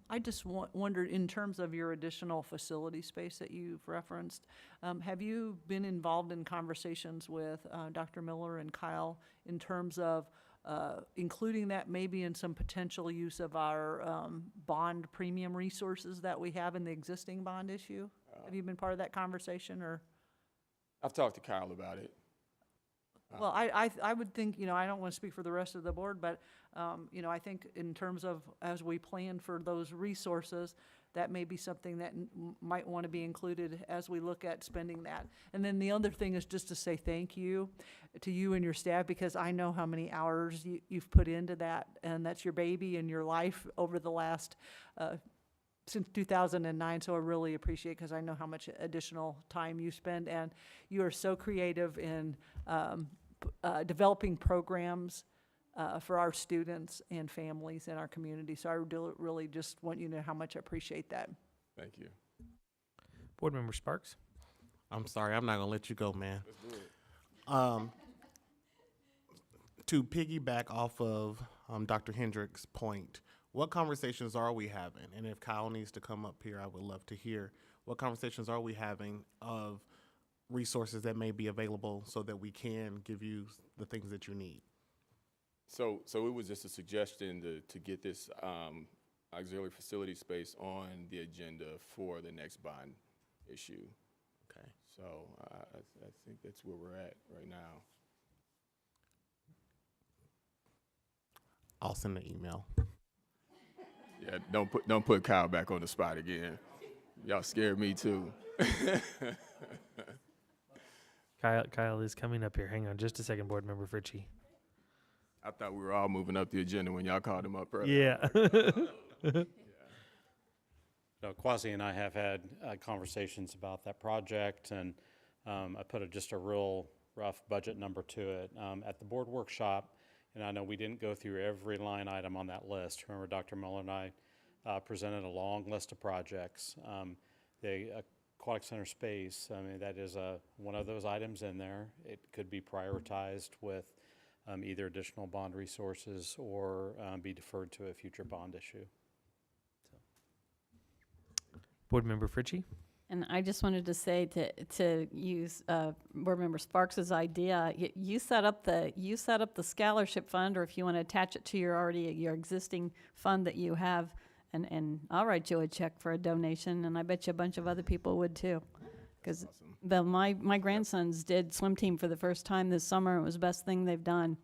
I just wondered, in terms of your additional facility space that you've referenced, have you been involved in conversations with Dr. Miller and Kyle in terms of including that maybe in some potential use of our bond premium resources that we have in the existing bond issue? Have you been part of that conversation, or? I've talked to Kyle about it. Well, I would think, you know, I don't want to speak for the rest of the board, but, you know, I think in terms of as we plan for those resources, that may be something that might want to be included as we look at spending that. And then the other thing is just to say thank you to you and your staff, because I know how many hours you've put into that, and that's your baby and your life over the last, since 2009, so I really appreciate, because I know how much additional time you spend, and you are so creative in developing programs for our students and families in our community. So I really just want you to know how much I appreciate that. Thank you. Board Member Sparks? I'm sorry, I'm not gonna let you go, man. Let's do it. To piggyback off of Dr. Hendricks' point, what conversations are we having? And if Kyle needs to come up here, I would love to hear what conversations are we having of resources that may be available so that we can give you the things that you need. So it was just a suggestion to get this auxiliary facility space on the agenda for the next bond issue. Okay. So I think that's where we're at right now. I'll send an email. Yeah, don't put Kyle back on the spot again. Y'all scared me too. Kyle is coming up here. Hang on just a second, Board Member Fritchie. I thought we were all moving up the agenda when y'all called him up earlier. Yeah. So Kwasi and I have had conversations about that project, and I put just a real rough budget number to it. At the board workshop, and I know we didn't go through every line item on that list. Remember, Dr. Muller and I presented a long list of projects. The Aquatic Center space, I mean, that is one of those items in there. It could be prioritized with either additional bond resources or be deferred to a future bond issue. Board Member Fritchie? And I just wanted to say to use Board Member Sparks's idea, you set up the scholarship fund, or if you want to attach it to your existing fund that you have, and I'll write you a check for a donation, and I bet you a bunch of other people would too. Because my grandsons did swim team for the first time this summer. It was the best thing they've done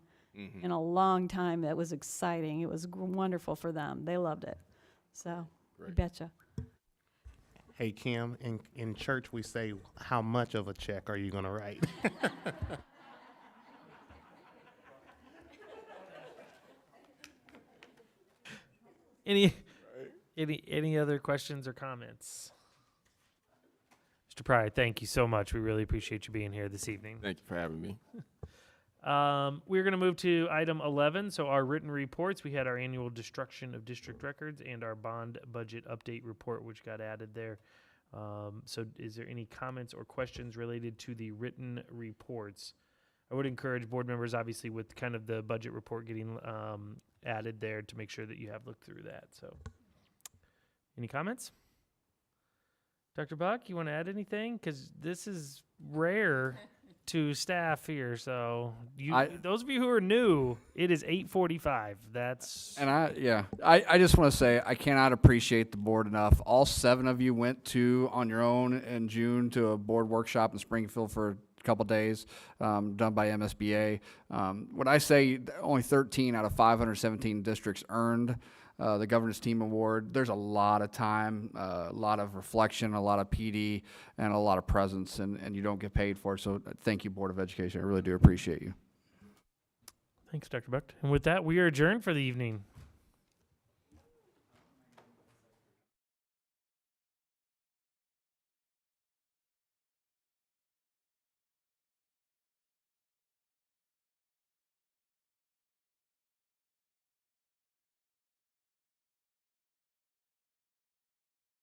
in a long time. It was exciting. It was wonderful for them. They loved it. So, I betcha. Hey, Kim, in church we say, how much of a check are you going to write? Any other questions or comments? Mr. Pryor, thank you so much. We really appreciate you being here this evening. Thank you for having me. We're going to move to item 11. So our written reports, we had our annual destruction of district records and our bond budget update report, which got added there. So is there any comments or questions related to the written reports? I would encourage board members, obviously, with kind of the budget report getting added there, to make sure that you have looked through that. So any comments? Dr. Buck, you want to add anything? Because this is rare to staff here. So those of you who are new, it is 8:45. I just want to say I cannot appreciate the board enough. All 7 of you went on your own in June to a board workshop in Springfield for a couple days, done by MSBA. When I say only 13 out of 517 districts earned the Governance Team Award, there's a lot of time, a lot of reflection, a lot of PD, and a lot of presence, and you don't get paid for it. So thank you, Board of Education. I really do appreciate you. Thanks, Dr. Buck. And with that, we are adjourned for the evening.